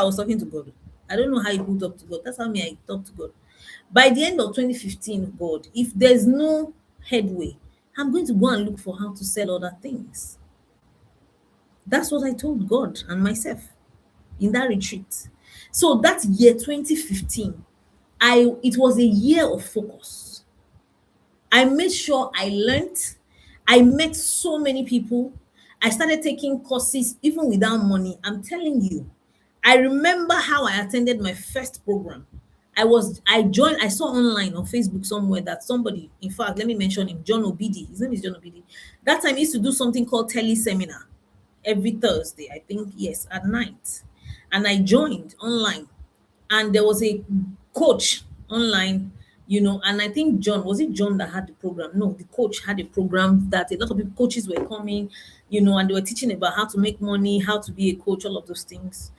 was talking to God. I don't know how you put up to God. That's how me I talk to God. By the end of 2015, God, if there's no headway, I'm going to go and look for how to sell other things. That's what I told God and myself in that retreat. So that year 2015, it was a year of focus. I made sure I learned. I met so many people. I started taking courses even without money. I'm telling you. I remember how I attended my first program. I saw online on Facebook somewhere that somebody, in fact, let me mention him, John Obidi. His name is John Obidi. That time he used to do something called tele seminar every Thursday, I think, yes, at night. And I joined online, and there was a coach online, and I think John, was it John that had the program? No, the coach had a program that a lot of people, coaches were coming, and they were teaching about how to make money, how to be a coach, all of those things,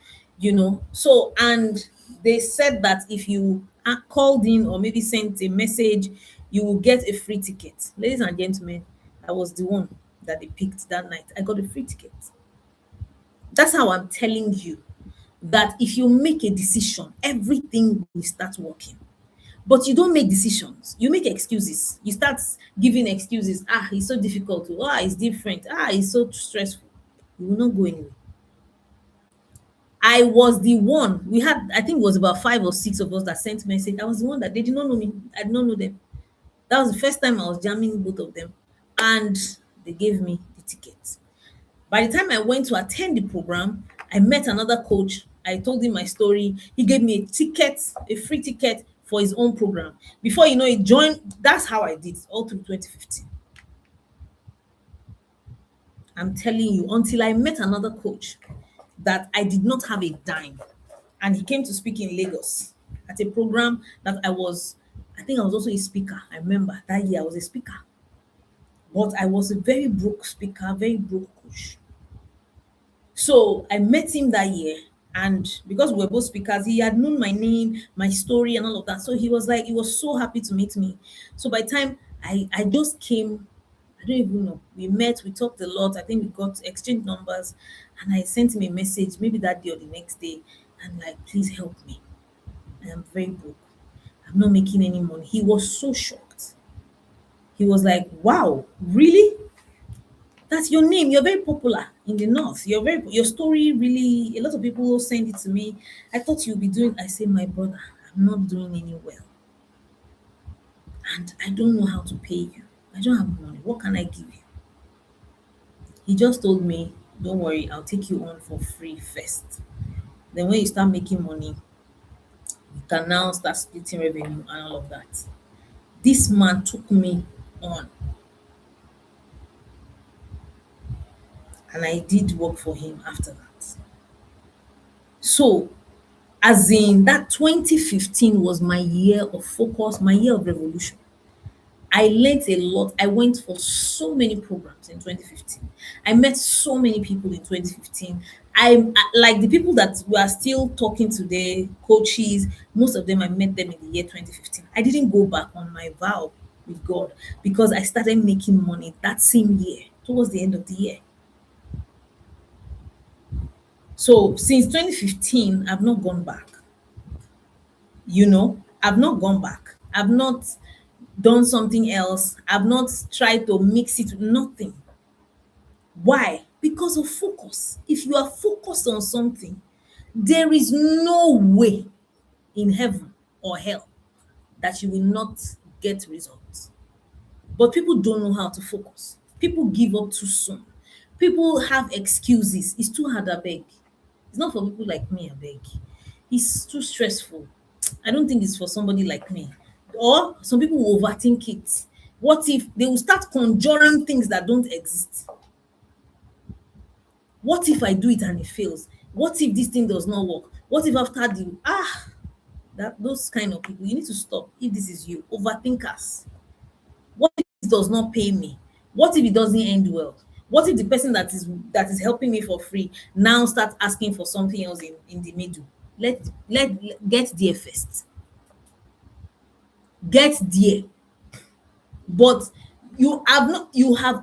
So, and they said that if you are called in or maybe sent a message, you will get a free ticket. Ladies and gentlemen, I was the one that they picked that night. I got a free ticket. That's how I'm telling you that if you make a decision, everything will start working. But you don't make decisions, you make excuses. You start giving excuses. It's so difficult. It's different. It's so stressful. You will not go anywhere. I was the one. I think it was about 5 or 6 of us that sent message. I was the one that they did not know me. I did not know them. That was the first time I was jamming both of them. And they gave me the ticket. By the time I went to attend the program, I met another coach. I told him my story. He gave me a free ticket for his own program. Before you know it, joined. That's how I did all through 2015. I'm telling you, until I met another coach that I did not have a dime. And he came to speak in Lagos at a program that I think I was also a speaker. I remember that year I was a speaker. But I was a very broke speaker, very broke coach. So I met him that year, and because we were both speakers, he had known my name, my story, and all of that. So he was so happy to meet me. So by the time I just came, I don't even know. We met, we talked a lot. I think we got exchange numbers, and I sent him a message, maybe that day or the next day, and like, please help me. I am very broke. I'm not making any money. He was so shocked. He was like, wow, really? That's your name. You're very popular in the north. Your story really, a lot of people send it to me. I thought you'd be doing. I say, my brother, I'm not doing any well. And I don't know how to pay you. I don't have money. What can I give you? He just told me, don't worry, I'll take you on for free first. Then when you start making money, you can now start splitting revenue and all of that. This man took me on. And I did work for him after that. So, as in that 2015 was my year of focus, my year of revolution. I learned a lot. I went for so many programs in 2015. I met so many people in 2015. Like the people that we are still talking today, coaches, most of them, I met them in the year 2015. I didn't go back on my vow with God because I started making money that same year, towards the end of the year. So since 2015, I've not gone back. I've not gone back. I've not done something else. I've not tried to mix it with nothing. Why? Because of focus. If you are focused on something, there is no way in heaven or hell that you will not get results. But people don't know how to focus. People give up too soon. People have excuses. It's too hard, I beg. It's not for people like me, I beg. It's too stressful. I don't think it's for somebody like me. Or some people will overthink it. What if they will start conjuring things that don't exist? What if I do it and it fails? What if this thing does not work? What if after the that those kind of people, you need to stop if this is you. Overthinkers. What if this does not pay me? What if it doesn't end well? What if the person that is helping me for free now start asking for something else in the middle? Let get there first. Get there. But you have you have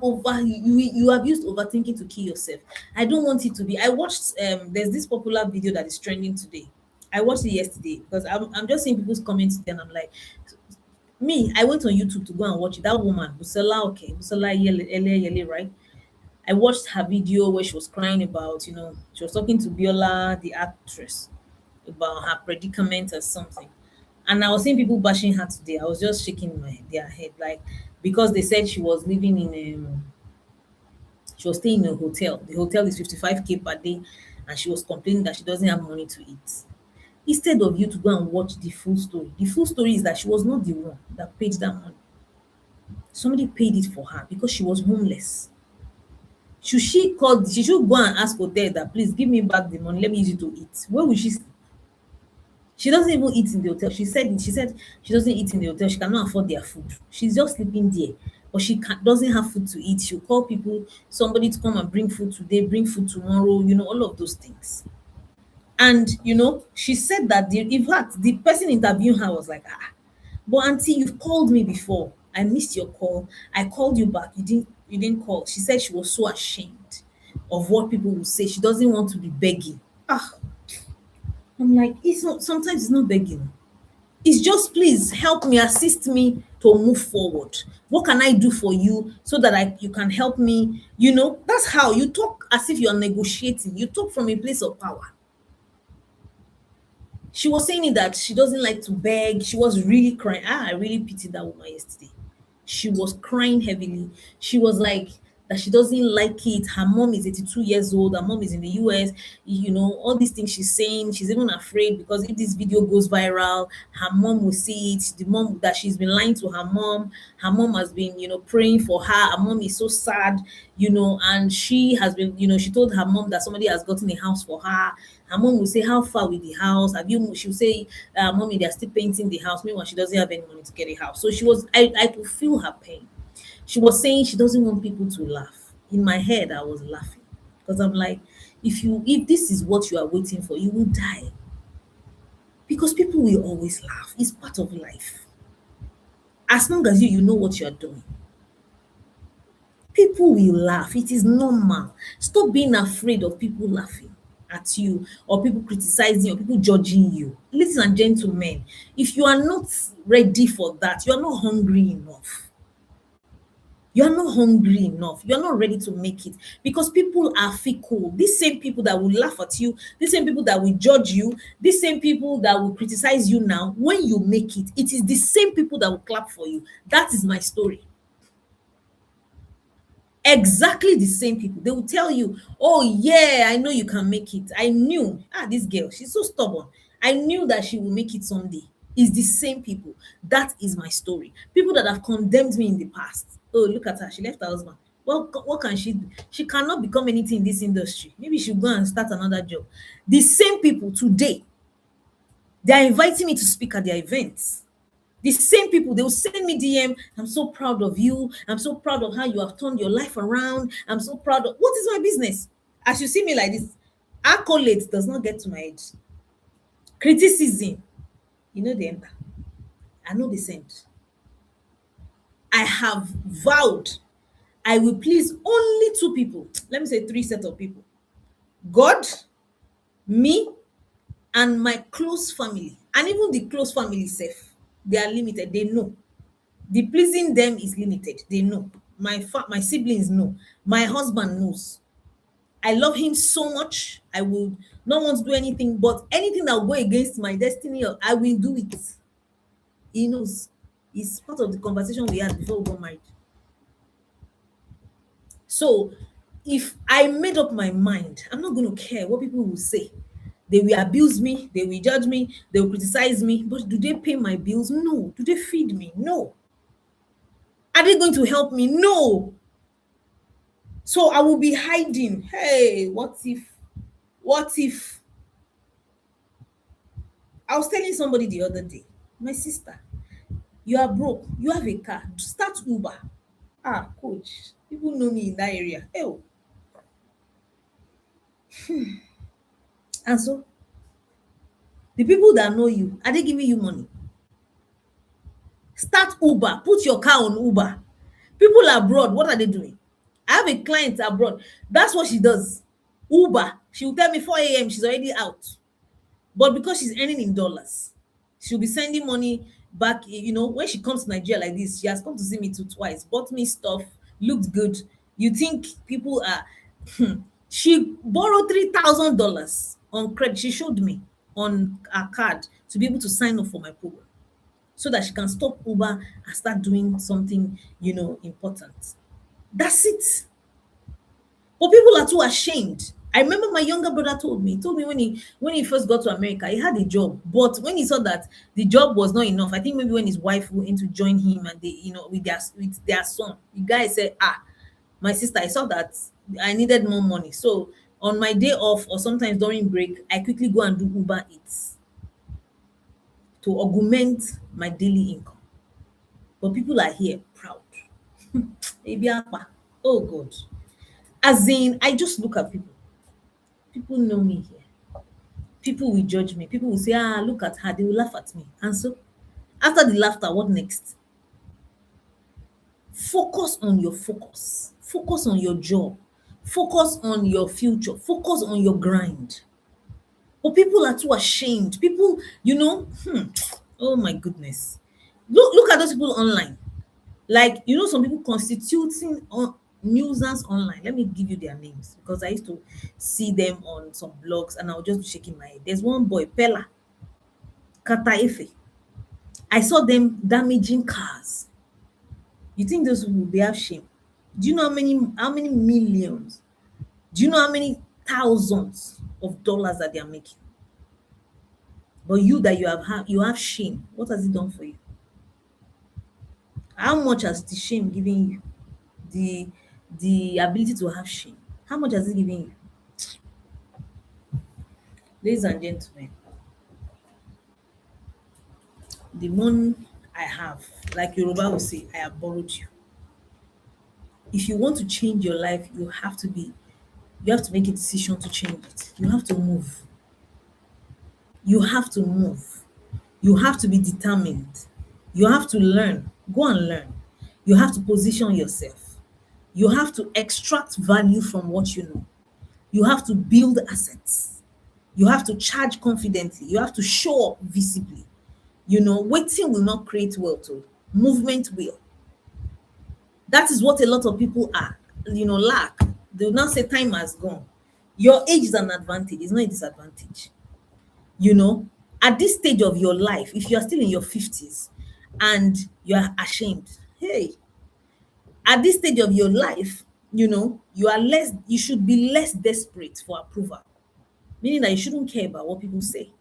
used overthinking to kill yourself. I don't want it to be. I watched there's this popular video that is trending today. I watched it yesterday because I'm just seeing people's comments there and I'm like, me, I went on YouTube to go and watch it. That woman, Busala, okay, Busala Yele, right? I watched her video where she was crying about, she was talking to Biola, the actress, about her predicament or something. And I was seeing people bashing her today. I was just shaking their head, like, because they said she was living she was staying in a hotel. The hotel is 55K per day, and she was complaining that she doesn't have money to eat. Instead of you to go and watch the full story is that she was not the one that paid that money. Somebody paid it for her because she was homeless. She should go and ask hotel that please give me back the money, let me use it to eat. Where will she sleep? She doesn't even eat in the hotel. She said she doesn't eat in the hotel. She cannot afford their food. She's just sleeping there. But doesn't have food to eat. She'll call people, somebody to come and bring food today, bring food tomorrow, all of those things. And she said that in fact the person interviewing her was like, but auntie, you've called me before. I missed your call. I called you back. You didn't call. She said she was so ashamed of what people will say. She doesn't want to be begging. I'm like, it's not sometimes it's not begging. It's just please help me, assist me to move forward. What can I do for you so that you can help me? That's how you talk, as if you're negotiating. You talk from a place of power. She was saying it that she doesn't like to beg. She was really crying. I really pitied that woman yesterday. She was crying heavily. She was like that she doesn't like it. Her mom is 82 years old. Her mom is in the US. All these things she's saying. She's even afraid because if this video goes viral, her mom will see it. The mom that she's been lying to her mom. Her mom has been, praying for her. Her mom is so sad, and she has been, she told her mom that somebody has gotten a house for her. Her mom will say, how far with the house? Have you? She'll say, mommy, they're still painting the house. Meanwhile, she doesn't have any money to get a house. So I could feel her pain. She was saying she doesn't want people to laugh. In my head, I was laughing because I'm like, if this is what you are waiting for, you will die. Because people will always laugh. It's part of life. As long as you know what you are doing. People will laugh. It is normal. Stop being afraid of people laughing at you or people criticizing or people judging you. Ladies and gentlemen, if you are not ready for that, you are not hungry enough. You are not hungry enough. You are not ready to make it because people are fickle. These same people that will laugh at you, these same people that will judge you, these same people that will criticize you now, when you make it, it is the same people that will clap for you. That is my story. Exactly the same people. They will tell you, oh yeah, I know you can make it. I knew, this girl, she's so stubborn. I knew that she will make it someday. It's the same people. That is my story. People that have condemned me in the past. Oh, look at her. She left her husband. Well, what can she do? She cannot become anything in this industry. Maybe she'll go and start another job. The same people today, they are inviting me to speak at their events. The same people, they will send me DM. I'm so proud of you. I'm so proud of how you have turned your life around. I'm so proud of what is my business? As you see me like this, accolades does not get to my head. Criticism, they enter. I know the send. I have vowed I will please only two people. Let me say three sets of people. God, me, and my close family. And even the close family self, they are limited. They know. The pleasing them is limited. They know. My siblings know. My husband knows. I love him so much. I will not want to do anything, but anything that will go against my destiny, I will do it. He knows. It's part of the conversation we had before we got married. So if I made up my mind, I'm not going to care what people will say. They will abuse me, they will judge me, they will criticize me. But do they pay my bills? No. Do they feed me? No. Are they going to help me? No. So I will be hiding. Hey, what if? What if? I was telling somebody the other day, my sister, you are broke, you have a car, start Uber. Ah, coach, people know me in that area. Oh, and so the people that know you, are they giving you money? Start Uber, put your car on Uber. People abroad, what are they doing? I have a client abroad. That's what she does. Uber. She will tell me 4 a.m. she's already out. But because she's earning in dollars, she'll be sending money back. When she comes to Nigeria like this, she has come to see me twice, bought me stuff, looked good. You think people are she borrowed $3,000 on credit. She showed me on her card to be able to sign up for my program so that she can stop Uber and start doing something, important. That's it. But people are too ashamed. I remember my younger brother told me when he first got to America, he had a job. But when he saw that the job was not enough, I think maybe when his wife went in to join him and they, with their son, the guy said, my sister, I saw that I needed more money. So on my day off or sometimes during break, I quickly go and do Uber Eats to augment my daily income. But people are here proud. Maybe oh God. As in, I just look at people. People know me here. People will judge me. People will say, look at her. They will laugh at me. And so, after the laughter, what next? Focus on your focus. Focus on your job. Focus on your future. Focus on your grind. But people are too ashamed. People, oh my goodness. Look at those people online. Like, some people constituting on nuisance online. Let me give you their names because I used to see them on some blogs and I'll just be shaking my head. There's one boy, Pella, Kataife. I saw them damaging cars. You think those people, they have shame? Do you know how many millions? Do you know how many thousands of dollars that they are making? But you have shame. What has it done for you? How much has the shame given you? The ability to have shame. How much has it given you? Ladies and gentlemen, the money I have, like Yoruba will say, I have borrowed you. If you want to change your life, you have to make a decision to change it. You have to move. You have to move. You have to be determined. You have to learn. Go and learn. You have to position yourself. You have to extract value from what you know. You have to build assets. You have to charge confidently. You have to show up visibly. Waiting will not create wealth. Movement will. That is what a lot of people lack. They will now say time has gone. Your age is an advantage, it's not a disadvantage. You know, at this stage of your life, if you are still in your 50s and you are ashamed, hey, at this stage of your life, you should be less desperate for approval, meaning that you shouldn't care about what people say.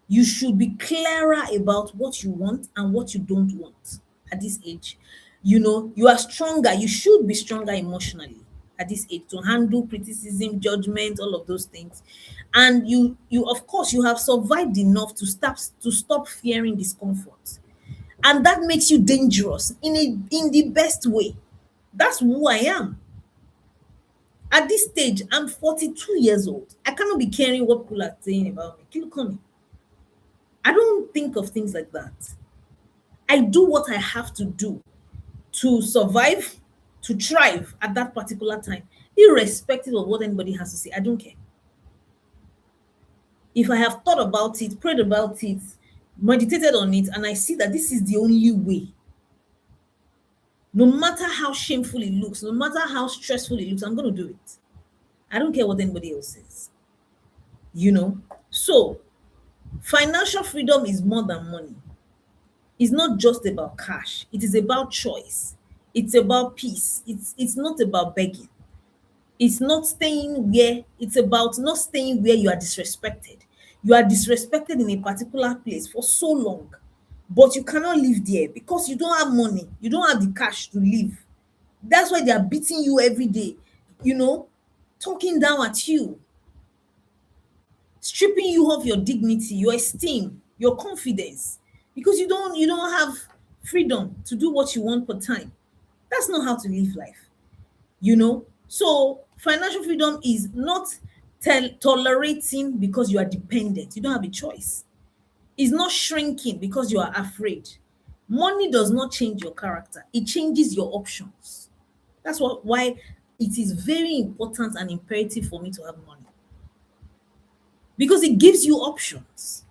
You should be clearer about what you want and what you don't want at this age. You are stronger. You should be stronger emotionally at this age to handle criticism, judgment, all of those things. And you of course, you have survived enough to stop fearing discomfort. And that makes you dangerous in the best way. That's who I am. At this stage, I'm 42 years old. I cannot be caring what people are saying about me. Kill me. I don't think of things like that. I do what I have to do to survive, to thrive at that particular time, irrespective of what anybody has to say. I don't care. If I have thought about it, prayed about it, meditated on it, and I see that this is the only way, no matter how shameful it looks, no matter how stressful it looks, I'm going to do it. I don't care what anybody else says. So, financial freedom is more than money. is not just about cash. It is about choice. It's about peace. It's not about begging. It's not staying where it's about not staying where you are disrespected. You are disrespected in a particular place for so long, but you cannot live there because you don't have money. You don't have the cash to live. That's why they are beating you every day, you know, talking down at you, stripping you of your dignity, your esteem, your confidence, because you don't have freedom to do what you want per time. That's not how to live life, you know. So financial freedom is not tolerating because you are dependent. You don't have a choice. It's not shrinking because you are afraid. Money does not change your character. It changes your options. That's why it is very important and imperative for me to have money, because it gives you options,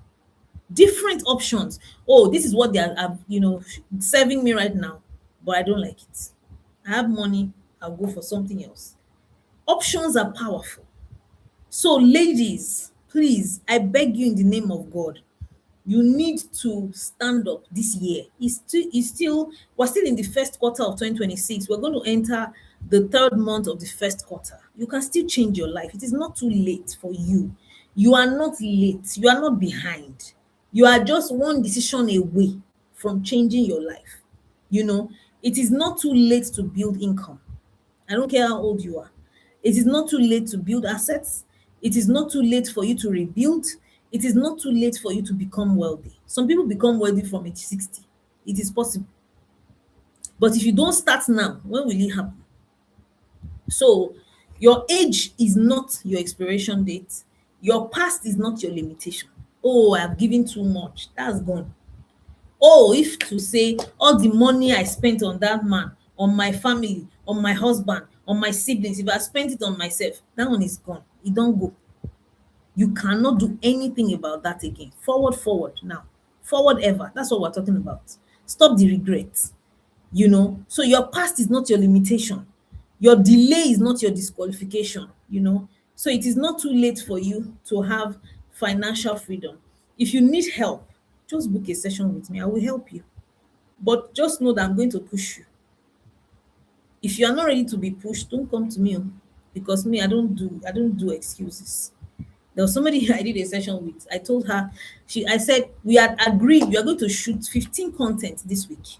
different options. Oh, this is what they are serving me right now, but I don't like it. I have money, I'll go for something else. Options are powerful. So, ladies, please, I beg you in the name of God, you need to stand up this year. We're still in the first quarter of 2026. We're going to enter the third month of the first quarter. You can still change your life. It is not too late for you. You are not late. You are not behind. You are just one decision away from changing your life. You know, it is not too late to build income. I don't care how old you are. It is not too late to build assets. It is not too late for you to rebuild. It is not too late for you to become wealthy. Some people become wealthy from age 60. It is possible. But if you don't start now, when will it happen? So, your age is not your expiration date. Your past is not your limitation. Oh, I've given too much. That's gone. Oh, if to say all the money I spent on that man, on my family, on my husband, on my siblings, if I spent it on myself, that one is gone. It don't go. You cannot do anything about that again. Forward now. Forward ever. That's what we're talking about. Stop the regret. So your past is not your limitation. Your delay is not your disqualification. So it is not too late for you to have financial freedom. If you need help, just book a session with me. I will help you. But just know that I'm going to push you. If you are not ready to be pushed, don't come to me, because me, I don't do excuses. There was somebody I did a session with. I told her, I said, we had agreed we are going to shoot 15 content this week.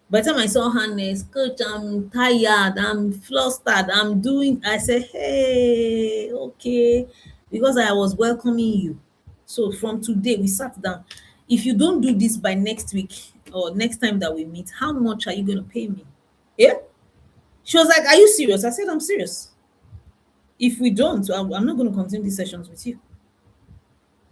By the time I saw her next, coach, I'm tired, I'm flustered, I said, hey, okay, because I was welcoming you. So from today, we sat down. If you don't do this by next week or next time that we meet, how much are you going to pay me? Yeah. She was like, are you serious? I said, I'm serious. If we don't, I'm not going to continue these sessions with you.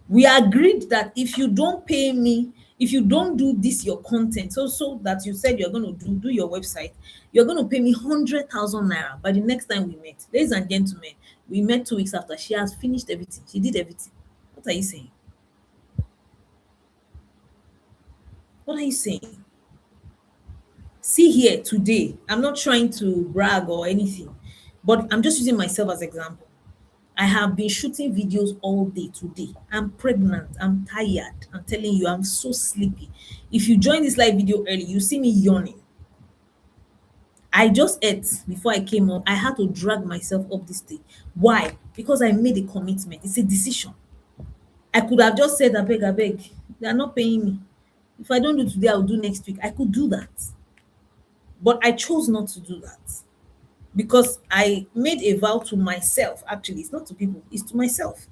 We agreed that if you don't pay me, if you don't do this, your content, so that you said you're going to do your website, you're going to pay me 100,000 naira by the next time we met. Ladies and gentlemen, we met 2 weeks after. She has finished everything. She did everything. What are you saying? What are you saying? See here today, I'm not trying to brag or anything, but I'm just using myself as example. I have been shooting videos all day today. I'm pregnant. I'm tired. I'm telling you, I'm so sleepy. If you join this live video early, you see me yawning. I just ate before I came on. I had to drag myself up this day. Why? Because I made a commitment. It's a decision. I could have just said, I beg. They are not paying me. If I don't do today, I'll do next week. I could do that. But I chose not to do that, because I made a vow to myself. Actually, it's not to people, it's to myself,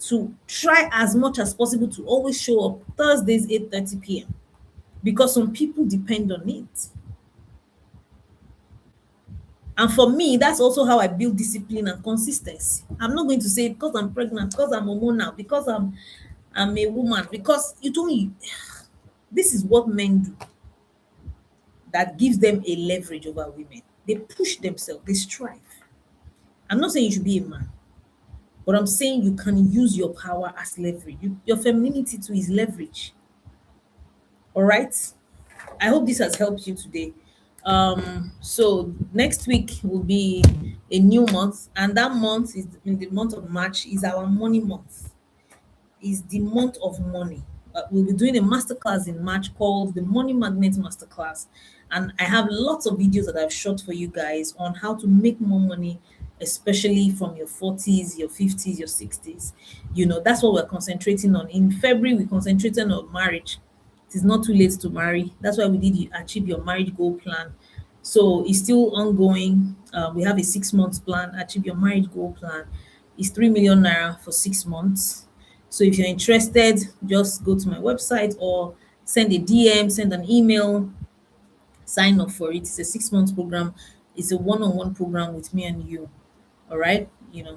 to try as much as possible to always show up Thursdays 8:30 p.m. because some people depend on it. And for me, that's also how I build discipline and consistency. I'm not going to say because I'm pregnant, because I'm a woman now, because I'm a woman, because you told me this is what men do that gives them a leverage over women. They push themselves, they strive. I'm not saying you should be a man, but I'm saying you can use your power as leverage. Your femininity too is leverage. All right. I hope this has helped you today. So next week will be a new month, and that month is in the month of March, is our money month. Is the month of money. we'll be doing a masterclass in March called the Money Magnet Masterclass. And I have lots of videos that I've shot for you guys on how to make more money, especially from your 40s, your 50s, your 60s. That's what we're concentrating on. In February, we concentrated on marriage. It is not too late to marry. That's why we did the Achieve Your Marriage Goal plan. So it's still ongoing. We have a 6 month plan, Achieve Your Marriage Goal plan. It's 3 million naira for 6 months. So if you're interested, just go to my website or send a DM, send an email, sign up for it. It's a 6 month program. It's a one-on-one program with me and you. All right.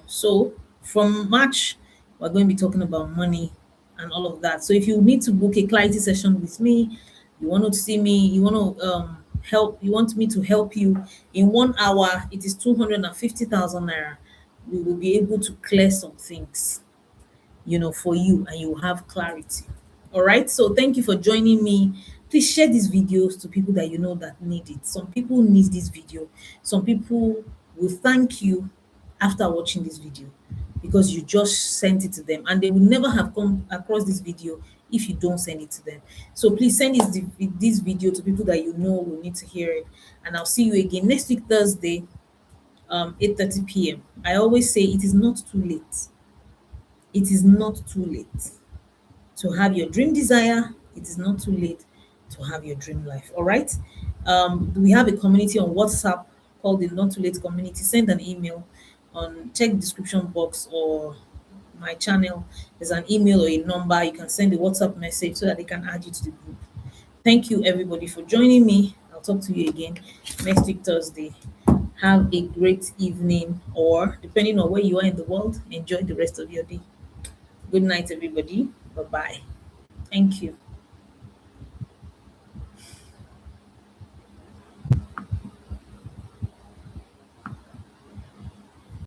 So from March, we're going to be talking about money and all of that. So if you need to book a clarity session with me, you want to see me, you want to you want me to help you in 1 hour, it is 250,000 naira. We will be able to clear some things, for you, and you have clarity. All right. So thank you for joining me. Please share these videos to people that you know that need it. Some people need this video. Some people will thank you after watching this video because you just sent it to them, and they will never have come across this video if you don't send it to them. So please send this video to people that you know will need to hear it. And I'll see you again next week, Thursday, 8:30 p.m. I always say it is not too late. It is not too late to have your dream desire. It is not too late to have your dream life. All right. We have a community on WhatsApp called the Not Too Late Community. Send an email on, check the description box or my channel. There's an email or a number. You can send a WhatsApp message so that they can add you to the group. Thank you, everybody, for joining me. I'll talk to you again next week, Thursday. Have a great evening, or depending on where you are in the world, enjoy the rest of your day. Good night, everybody. Bye bye. Thank you.